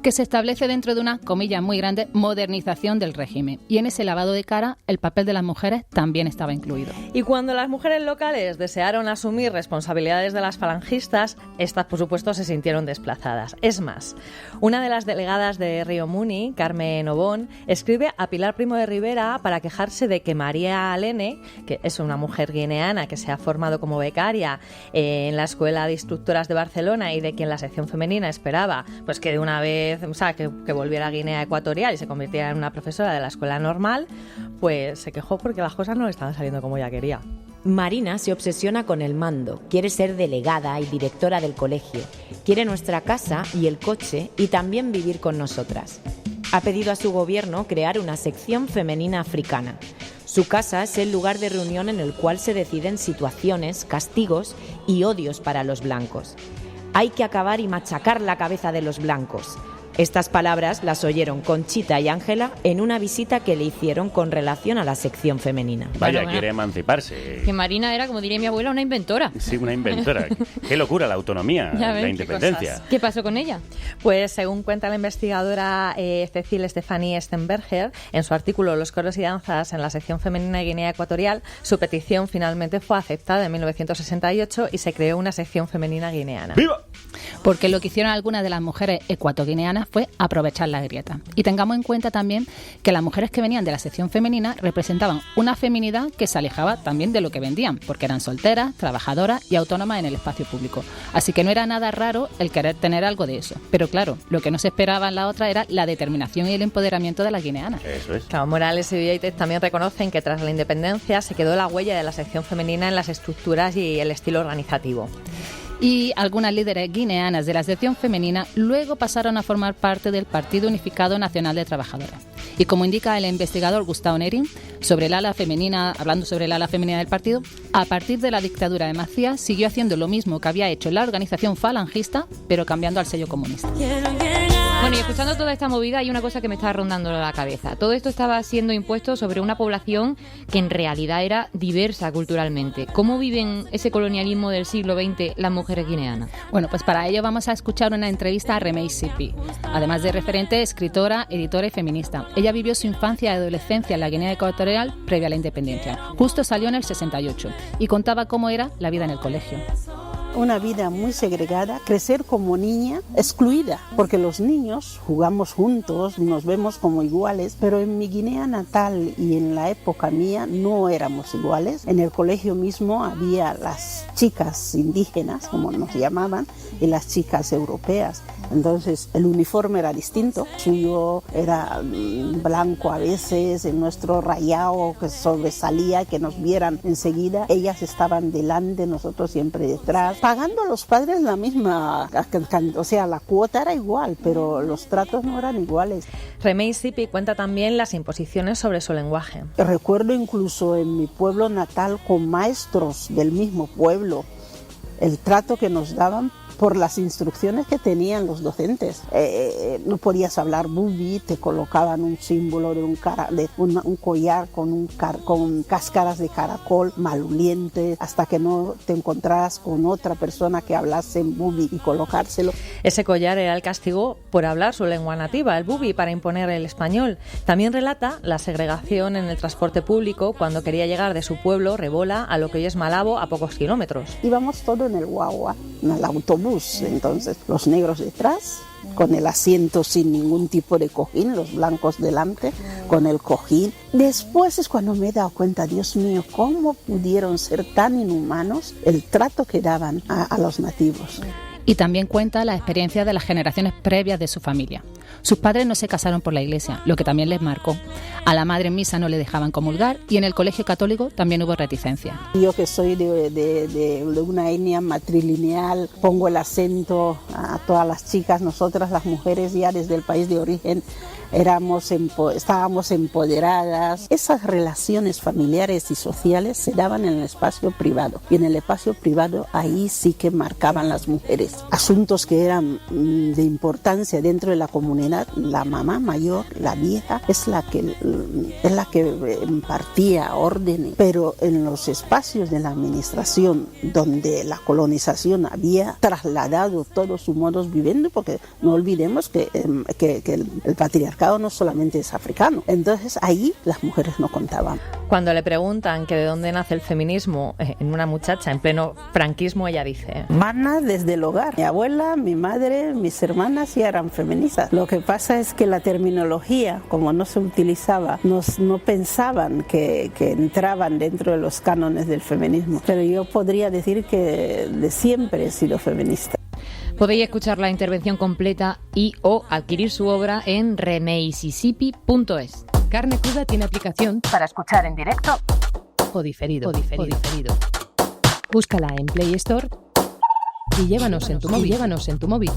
que se establece dentro de una, comilla muy grande, modernización del régimen. Y en ese lavado de cara, el papel de las mujeres también estaba incluido. Y cuando las mujeres locales desearon asumir responsabilidades de las falangistas, estas, por supuesto, se sintieron desplazadas. Es más, una de las delegadas de Río Muni, Carmen Obón, escribe a Pilar Primo de Rivera para quejarse de que María Alene, que es una mujer guineana que se ha formado como becaria en la Escuela de Instructoras de Barcelona y de quien la sección femenina esperaba pues que de una vez, o sea, que volviera a Guinea Ecuatorial y se convirtiera en una profesora de la escuela normal, pues se quejó porque las cosas no le estaban saliendo como ella quería. Marina se obsesiona con el mando, quiere ser delegada y directora del colegio, quiere nuestra casa y el coche y también vivir con nosotras. Ha pedido a su gobierno crear una sección femenina africana. Su casa es el lugar de reunión en el cual se deciden situaciones, castigos y odios para los blancos. Hay que acabar y machacar la cabeza de los blancos. Estas palabras las oyeron Conchita y Ángela en una visita que le hicieron con relación a la sección femenina. Vaya, quiere emanciparse. Que Marina era, como diría mi abuela, una inventora. Sí, una inventora. Qué locura la autonomía, la independencia. ¿Qué pasó con ella? Pues según cuenta la investigadora Cecil Stephanie Stenberger, en su artículo Los coros y danzas en la sección femenina de Guinea Ecuatorial, su petición finalmente fue aceptada en 1968 y se creó una sección femenina guineana. ¡Viva! Porque lo que hicieron algunas de las mujeres ecuatoguineanas fue aprovechar la grieta. Y tengamos en cuenta también que las mujeres que venían de la sección femenina representaban una feminidad que se alejaba también de lo que vendían, porque eran solteras, trabajadoras y autónomas en el espacio público. Así que no era nada raro el querer tener algo de eso. Pero claro, lo que no se esperaba en la otra era la determinación y el empoderamiento de las guineanas. Eso es. Claro, Morales y Vieitez también reconocen que tras la independencia se quedó la huella de la sección femenina en las estructuras y el estilo organizativo. Y algunas líderes guineanas de la sección femenina luego pasaron a formar parte del Partido Unificado Nacional de Trabajadoras. Y como indica el investigador Gustavo Nerín, sobre el ala femenina, hablando sobre el ala femenina del partido, a partir de la dictadura de Macías siguió haciendo lo mismo que había hecho la organización falangista, pero cambiando al sello comunista. Bueno, y escuchando toda esta movida hay una cosa que me está rondando la cabeza. Todo esto estaba siendo impuesto sobre una población que en realidad era diversa culturalmente. ¿Cómo viven ese colonialismo del siglo XX las mujeres guineanas? Bueno, pues para ello vamos a escuchar una entrevista a Remey Sipi. Además de referente, escritora, editora y feminista. Ella vivió su infancia y adolescencia en la Guinea Ecuatorial previa a la independencia. Justo salió en el 68 y contaba cómo era la vida en el colegio. Una vida muy segregada, crecer como niña excluida, porque los niños jugamos juntos, nos vemos como iguales, pero en mi Guinea natal y en la época mía no éramos iguales. En el colegio mismo había las chicas indígenas, como nos llamaban, y las chicas europeas. Entonces el uniforme era distinto, el suyo era blanco a veces, el nuestro rayado que sobresalía, que nos vieran enseguida. Ellas estaban delante, nosotros siempre detrás. Pagando a los padres la misma, o sea, la cuota era igual, pero los tratos no eran iguales. Remey Sipi cuenta también las imposiciones sobre su lenguaje. Recuerdo incluso en mi pueblo natal con maestros del mismo pueblo, el trato que nos daban por las instrucciones que tenían los docentes. No podías hablar bubi, te colocaban un símbolo de un collar con cáscaras de caracol maloliente, hasta que no te encontraras con otra persona que hablase en bubi y colocárselo. Ese collar era el castigo por hablar su lengua nativa, el bubi, para imponer el español. También relata la segregación en el transporte público cuando quería llegar de su pueblo, Rebola, a lo que hoy es Malabo, a pocos kilómetros. Íbamos todo en el guagua, en el autobús. Entonces los negros detrás, con el asiento sin ningún tipo de cojín, los blancos delante, con el cojín. Después es cuando me he dado cuenta, Dios mío, cómo pudieron ser tan inhumanos el trato que daban a los nativos. Y también cuenta la experiencia de las generaciones previas de su familia. Sus padres no se casaron por la iglesia, lo que también les marcó. A la madre en misa no le dejaban comulgar y en el colegio católico también hubo reticencia. Yo que soy de una etnia matrilineal, pongo el acento a todas las chicas, nosotras las mujeres ya desde el país de origen estábamos empoderadas. Esas relaciones familiares y sociales se daban en el espacio privado y en el espacio privado ahí sí que marcaban las mujeres. Asuntos que eran de importancia dentro de la comunidad, la mamá mayor, la vieja, es la que impartía órdenes, pero en los espacios de la administración donde la colonización había trasladado todos sus modos viviendo, porque no olvidemos que el patriarcado no solamente es africano, entonces ahí las mujeres no contaban. Cuando le preguntan que de dónde nace el feminismo en una muchacha en pleno franquismo, ella dice: Mana desde el hogar. Mi abuela, mi madre, mis hermanas ya eran feministas. Lo que pasa es que la terminología, como no se utilizaba, no pensaban que entraban dentro de los cánones del feminismo. Pero yo podría decir que de siempre he sido feminista. Podéis escuchar la intervención completa y o adquirir su obra en remeisisipi.es. Carne Cruda tiene aplicación para escuchar en directo o diferido. Búscala en Play Store y llévanos en tu móvil.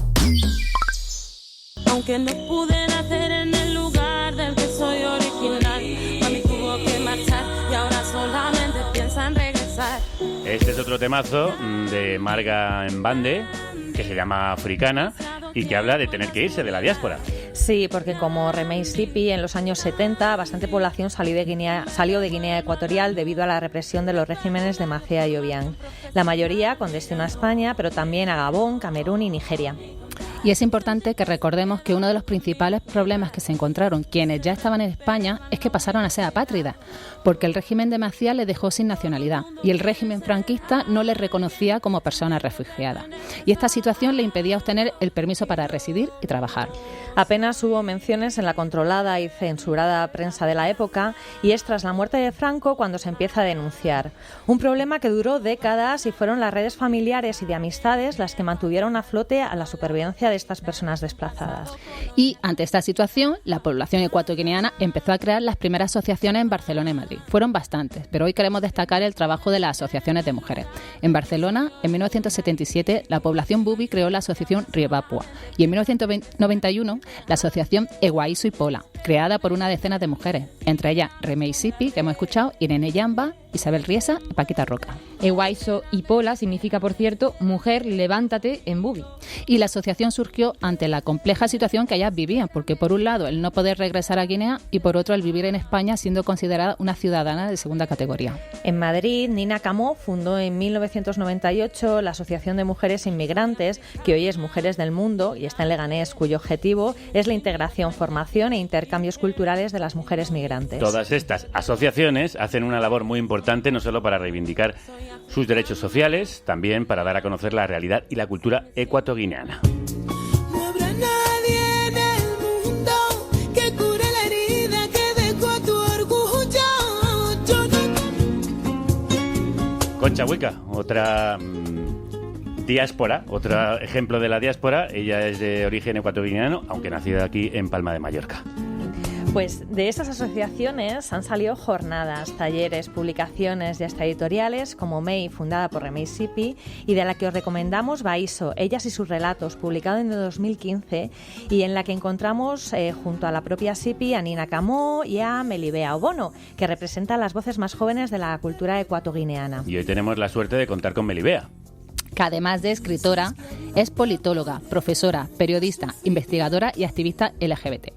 Aunque no pude nacer en el lugar del que soy original, mami tuvo que marchar y ahora solamente piensa en regresar. Este es otro temazo de Marga Mbande, que se llama Africana y que habla de tener que irse de la diáspora. Sí, porque como Remeisipi en los años 70, bastante población salió de Guinea Ecuatorial debido a la represión de los regímenes de Macea y Obiang. La mayoría con destino a España, pero también a Gabón, Camerún y Nigeria. Y es importante que recordemos que uno de los principales problemas que se encontraron quienes ya estaban en España es que pasaron a ser apátridas, porque el régimen de Macía les dejó sin nacionalidad y el régimen franquista no les reconocía como personas refugiadas. Y esta situación le impedía obtener el permiso para residir y trabajar. Apenas hubo menciones en la controlada y censurada prensa de la época y es tras la muerte de Franco cuando se empieza a denunciar. Un problema que duró décadas y fueron las redes familiares y de amistades las que mantuvieron a flote a la supervivencia de estas personas desplazadas. Y ante esta situación, la población ecuatoguineana empezó a crear las primeras asociaciones en Barcelona y Madrid. Fueron bastantes, pero hoy queremos destacar el trabajo de las asociaciones de mujeres. En Barcelona, en 1977, la población bubi creó la asociación Riebapua y en 1991 la asociación Eguaiso y Pola, creada por una decena de mujeres, entre ellas Remeisipi, que hemos escuchado, Irene Yamba, Isabel Riesa y Paquita Roca. Eguaiso y Pola significa, por cierto, mujer, levántate en bubi. Y la asociación surgió ante la compleja situación que ellas vivían, porque por un lado el no poder regresar a Guinea y por otro el vivir en España siendo considerada una ciudadana de segunda categoría. En Madrid, Nina Camó fundó en 1998 la Asociación de Mujeres Inmigrantes, que hoy es Mujeres del Mundo y está en Leganés, cuyo objetivo es la integración, formación e intercambios culturales de las mujeres migrantes. Todas estas asociaciones hacen una labor muy importante, no solo para reivindicar sus derechos sociales, también para dar a conocer la realidad y la cultura ecuatoguineana. No habrá nadie en el mundo que cure la herida que dejó tu orgullo. Concha Huica, otra diáspora, otro ejemplo de la diáspora. Ella es de origen ecuatoguineano, aunque nacida aquí en Palma de Mallorca. Pues de estas asociaciones han salido jornadas, talleres, publicaciones y hasta editoriales como MEI, fundada por Remeisipi, y de la que os recomendamos Baiso, Ellas y sus relatos, publicado en 2015 y en la que encontramos junto a la propia Sipi a Nina Camó y a Melibea Obono, que representan las voces más jóvenes de la cultura ecuatoguineana. Y hoy tenemos la suerte de contar con Melibea, que además de escritora, es politóloga, profesora, periodista, investigadora y activista LGBT.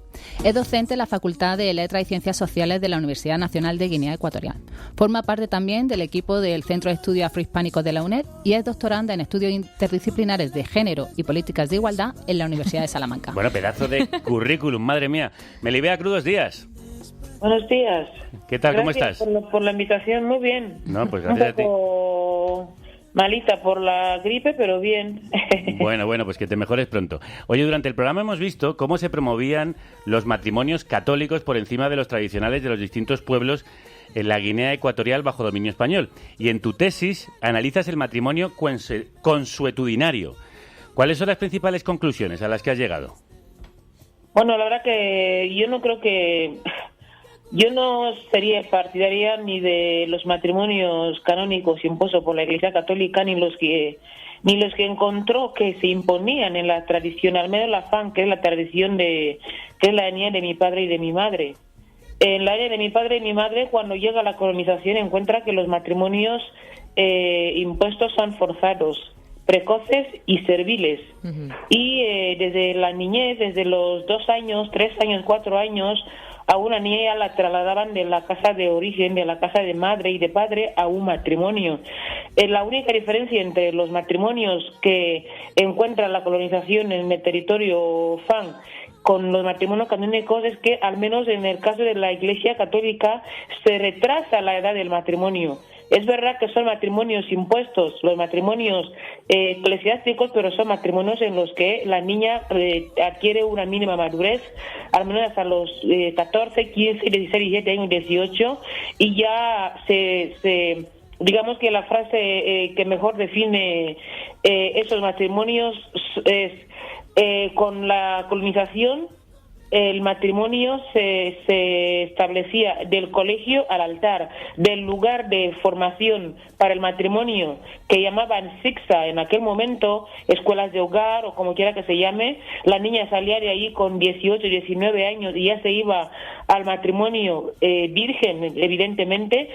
Es docente en la Facultad de Letras y Ciencias Sociales de la Universidad Nacional de Guinea Ecuatorial. Forma parte también del equipo del Centro de Estudios Afrohispánicos de la UNED y es doctoranda en estudios interdisciplinares de género y políticas de igualdad en la Universidad de Salamanca. Bueno, pedazo de currículum, madre mía. Melibea, crudos días. Buenos días. ¿Qué tal? ¿Cómo estás? Por la invitación, muy bien. No, pues gracias a ti. Malita por la gripe, pero bien. Bueno, pues que te mejores pronto. Oye, durante el programa hemos visto cómo se promovían los matrimonios católicos por encima de los tradicionales de los distintos pueblos en la Guinea Ecuatorial bajo dominio español. Y en tu tesis analizas el matrimonio consuetudinario. ¿Cuáles son las principales conclusiones a las que has llegado? Bueno, la verdad que yo no creo que... Yo no sería partidaria ni de los matrimonios canónicos impuestos por la Iglesia Católica, ni los que encontró que se imponían en la tradición, al menos la FAN, que es la tradición que es la etnia de mi padre y de mi madre. En la etnia de mi padre y mi madre, cuando llega la colonización, encuentra que los matrimonios impuestos son forzados, precoces y serviles. Y desde la niñez, desde los 2 años, 3 años, 4 años, a una niña la trasladaban de la casa de origen, de la casa de madre y de padre, a un matrimonio. La única diferencia entre los matrimonios que encuentra la colonización en el territorio FAN con los matrimonios canónicos es que, al menos en el caso de la Iglesia Católica, se retrasa la edad del matrimonio. Es verdad que son matrimonios impuestos, los matrimonios eclesiásticos, pero son matrimonios en los que la niña adquiere una mínima madurez, al menos hasta los 14, 15, 16, 17 años, 18, y ya digamos que la frase que mejor define esos matrimonios es con la colonización. El matrimonio se establecía del colegio al altar, del lugar de formación para el matrimonio, que llamaban sixa en aquel momento, escuelas de hogar o como quiera que se llame. La niña salía de ahí con 18, 19 años y ya se iba al matrimonio virgen, evidentemente,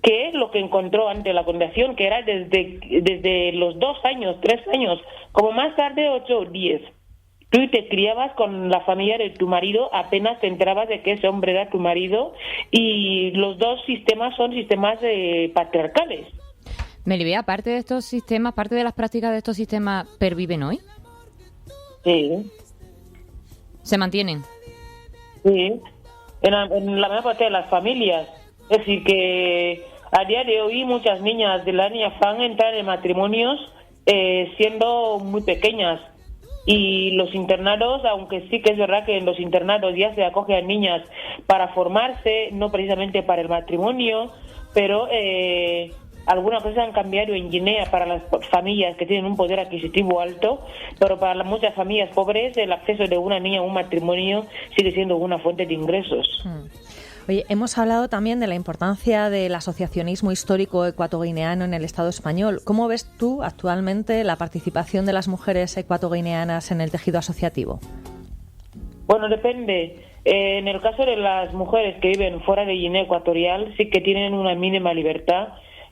que es lo que encontró ante la colonización, que era desde los 2 años, 3 años, como más tarde 8 o 10. Tú te criabas con la familia de tu marido, apenas te enterabas de que ese hombre era tu marido, y los dos sistemas son sistemas patriarcales. Melibea, aparte de estos sistemas, parte de las prácticas de estos sistemas, ¿perviven hoy? Sí. ¿Se mantienen? Sí, en la mayor parte de las familias. Es decir, que a día de hoy muchas niñas de la etnia FAN entran en matrimonios siendo muy pequeñas. Y los internados, aunque sí que es verdad que en los internados ya se acoge a niñas para formarse, no precisamente para el matrimonio, pero algunas cosas han cambiado en Guinea para las familias que tienen un poder adquisitivo alto, pero para muchas familias pobres el acceso de una niña a un matrimonio sigue siendo una fuente de ingresos. Oye, hemos hablado también de la importancia del asociacionismo histórico ecuatoguineano en el Estado español. ¿Cómo ves tú actualmente la participación de las mujeres ecuatoguineanas en el tejido asociativo? Bueno, depende. En el caso de las mujeres que viven fuera de Guinea Ecuatorial, sí que tienen una mínima libertad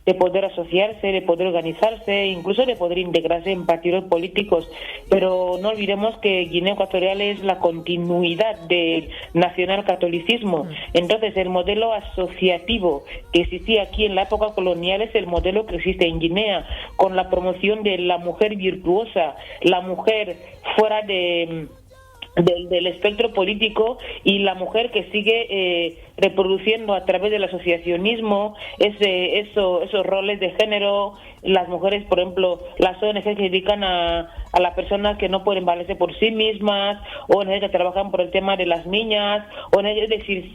de poder asociarse, de poder organizarse, incluso de poder integrarse en partidos políticos. Pero no olvidemos que Guinea Ecuatorial es la continuidad del nacionalcatolicismo. Entonces, el modelo asociativo que existía aquí en la época colonial es el modelo que existe en Guinea, con la promoción de la mujer virtuosa, la mujer fuera del espectro político, y la mujer que sigue reproduciendo a través del asociacionismo esos roles de género. Las mujeres, por ejemplo, las ONG que dedican a las personas que no pueden valerse por sí mismas, ONG que trabajan por el tema de las niñas, ONG, es decir,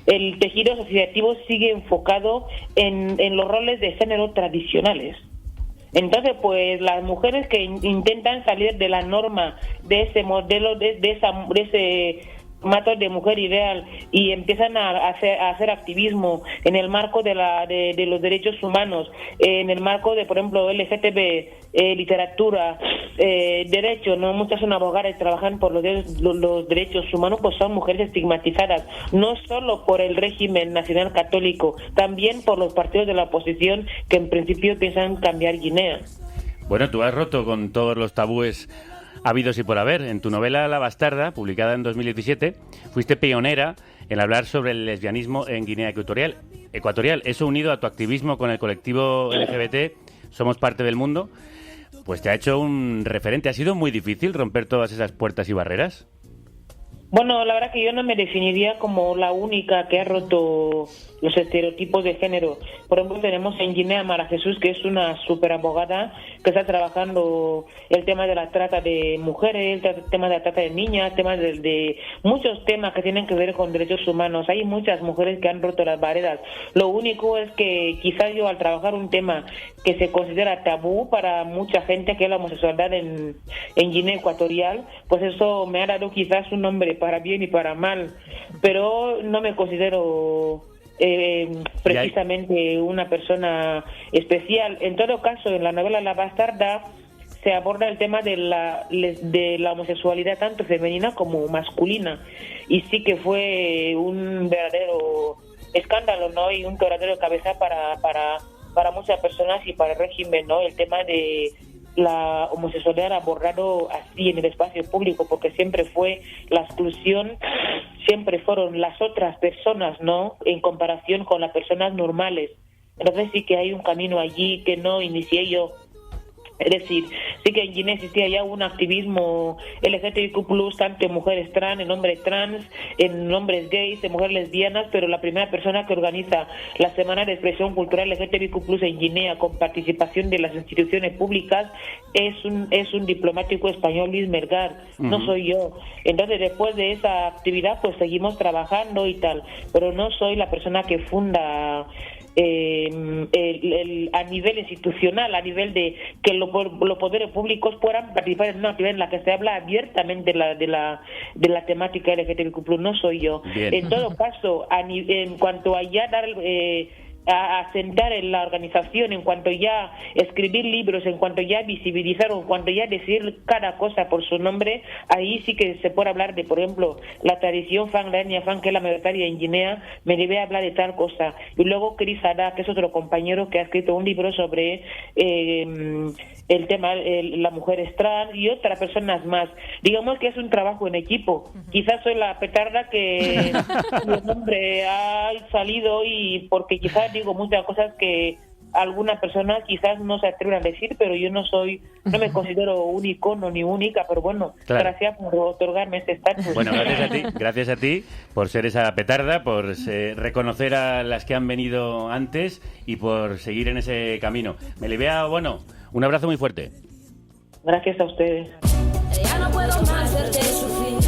el tejido asociativo sigue enfocado en los roles de género tradicionales. Entonces, pues las mujeres que intentan salir de la norma de ese modelo, de ese formato de mujer ideal, y empiezan a hacer activismo en el marco de los derechos humanos, en el marco de, por ejemplo, LGTB, literatura, derechos, no muchas son abogadas y trabajan por los derechos humanos, pues son mujeres estigmatizadas, no solo por el régimen nacional católico, también por los partidos de la oposición que en principio piensan cambiar Guinea. Bueno, tú has roto con todos los tabúes habidos y por haber. En tu novela La Bastarda, publicada en 2017, fuiste pionera en hablar sobre el lesbianismo en Guinea Ecuatorial. Eso, unido a tu activismo con el colectivo LGBT Somos Parte del Mundo, pues te ha hecho un referente. ¿Ha sido muy difícil romper todas esas puertas y barreras? Bueno, la verdad que yo no me definiría como la única que ha roto los estereotipos de género. Por ejemplo, tenemos en Guinea a Mara Jesús, que es una súper abogada que está trabajando el tema de la trata de mujeres, el tema de la trata de niñas, temas de muchos temas que tienen que ver con derechos humanos. Hay muchas mujeres que han roto las barreras. Lo único es que quizás yo, al trabajar un tema que se considera tabú para mucha gente, que es la homosexualidad en Guinea Ecuatorial, pues eso me ha dado quizás un nombre para bien y para mal, pero no me considero precisamente una persona especial. En todo caso, en la novela La Bastarda se aborda el tema de la homosexualidad tanto femenina como masculina, y sí que fue un verdadero escándalo, ¿no? Y un quebradero de cabeza para muchas personas y para el régimen, ¿no? El tema de la homosexualidad abordado así en el espacio público, porque siempre fue la exclusión, siempre fueron las otras personas, ¿no?, en comparación con las personas normales. Entonces sí que hay un camino allí que no inicié yo. Es decir, sí que en Guinea existía ya un activismo LGTBIQ+, tanto en mujeres trans, en hombres trans, en hombres gays, en mujeres lesbianas, pero la primera persona que organiza la Semana de Expresión Cultural LGTBIQ+ en Guinea, con participación de las instituciones públicas, es un diplomático español, Luis Melgar, no soy yo. Entonces, después de esa actividad, pues seguimos trabajando y tal, pero no soy la persona que funda a nivel institucional, a nivel de que los poderes públicos puedan participar en una actividad en la que se habla abiertamente de la temática LGTBIQ+, no soy yo. Bien. En todo caso, en cuanto a ya dar a sentar en la organización, en cuanto ya escribir libros, en cuanto ya visibilizar, o en cuanto ya decir cada cosa por su nombre, ahí sí que se puede hablar de, por ejemplo, la tradición fan, la etnia fan, que es la mayoritaria en Guinea, me debe hablar de tal cosa. Y luego Chris Ada, que es otro compañero que ha escrito un libro sobre el tema, la mujer trans, y otras personas más. Digamos que es un trabajo en equipo. Quizás soy la petarda que mi nombre ha salido, y porque quizás digo muchas cosas que algunas personas quizás no se atreven a decir, pero yo no me considero un icono ni única, pero bueno, claro. Gracias por otorgarme este estatus. Bueno, gracias a ti por ser esa petarda, por reconocer a las que han venido antes y por seguir en ese camino. Melibea, bueno, un abrazo muy fuerte. Gracias a ustedes. Ya no puedo más verte sufrir.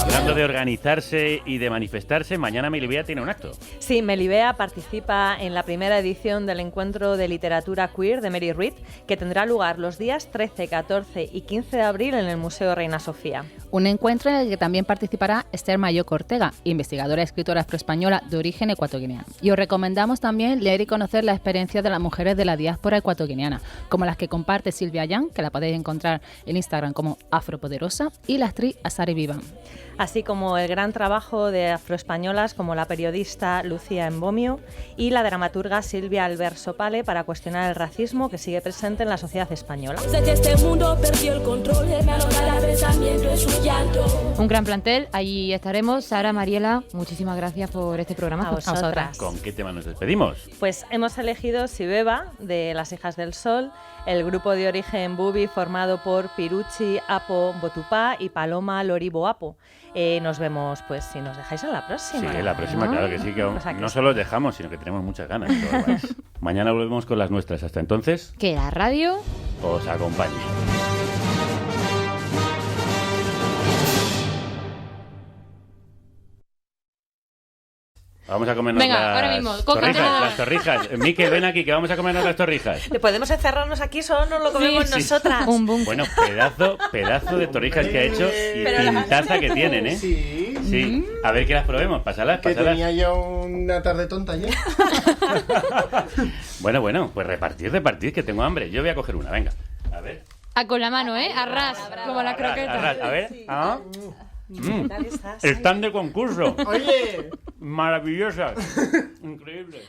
Hablando de organizarse y de manifestarse, mañana Melibea tiene un acto. Sí, Melibea participa en la primera edición del Encuentro de Literatura Queer de Mary Read, que tendrá lugar los días 13, 14 y 15 de abril en el Museo Reina Sofía. Un encuentro en el que también participará Esther Mayoco Ortega, investigadora y escritora afroespañola de origen ecuatoguineano. Y os recomendamos también leer y conocer la experiencia de las mujeres de la diáspora ecuatoguineana, como las que comparte Silvia Yang, que la podéis encontrar en Instagram como Afropoderosa, y la actriz Asari Vivan. Así como el gran trabajo de afroespañolas como la periodista Lucía Embomio y la dramaturga Silvia Albert Sopale para cuestionar el racismo que sigue presente en la sociedad española. Sé que este mundo perdió el control, me anota el pensamiento en su llanto. Un gran plantel, allí estaremos. Sara, Mariela, muchísimas gracias por este programa. A vosotras. ¿Con qué tema nos despedimos? Pues hemos elegido Sibeba, de Las Hijas del Sol, el grupo de origen Bubi formado por Piruchi Apo Botupá y Paloma Loribo Apo. Nos vemos, pues, si nos dejáis en la próxima. Sí, en la próxima, claro que sí, que no solo os dejamos, sino que tenemos muchas ganas. Mañana volvemos con las nuestras. Hasta entonces, que la radio os acompañe. Vamos a comernos las torrijas. Miquel, ven aquí, que vamos a comernos las torrijas. ¿Podemos encerrarnos aquí? Solo nos lo comemos nosotras. Bueno, pedazo de torrijas que ha hecho y pintaza que tienen, ¿eh? Sí. A ver que las probemos, pásalas. Que tenía yo una tarde tonta ayer. Bueno, pues repartir, que tengo hambre. Yo voy a coger una, venga. A ver. Con la mano, Arras, como la croqueta. Arras. A ver. Están de concurso. Oye. Maravillosas. Increíble.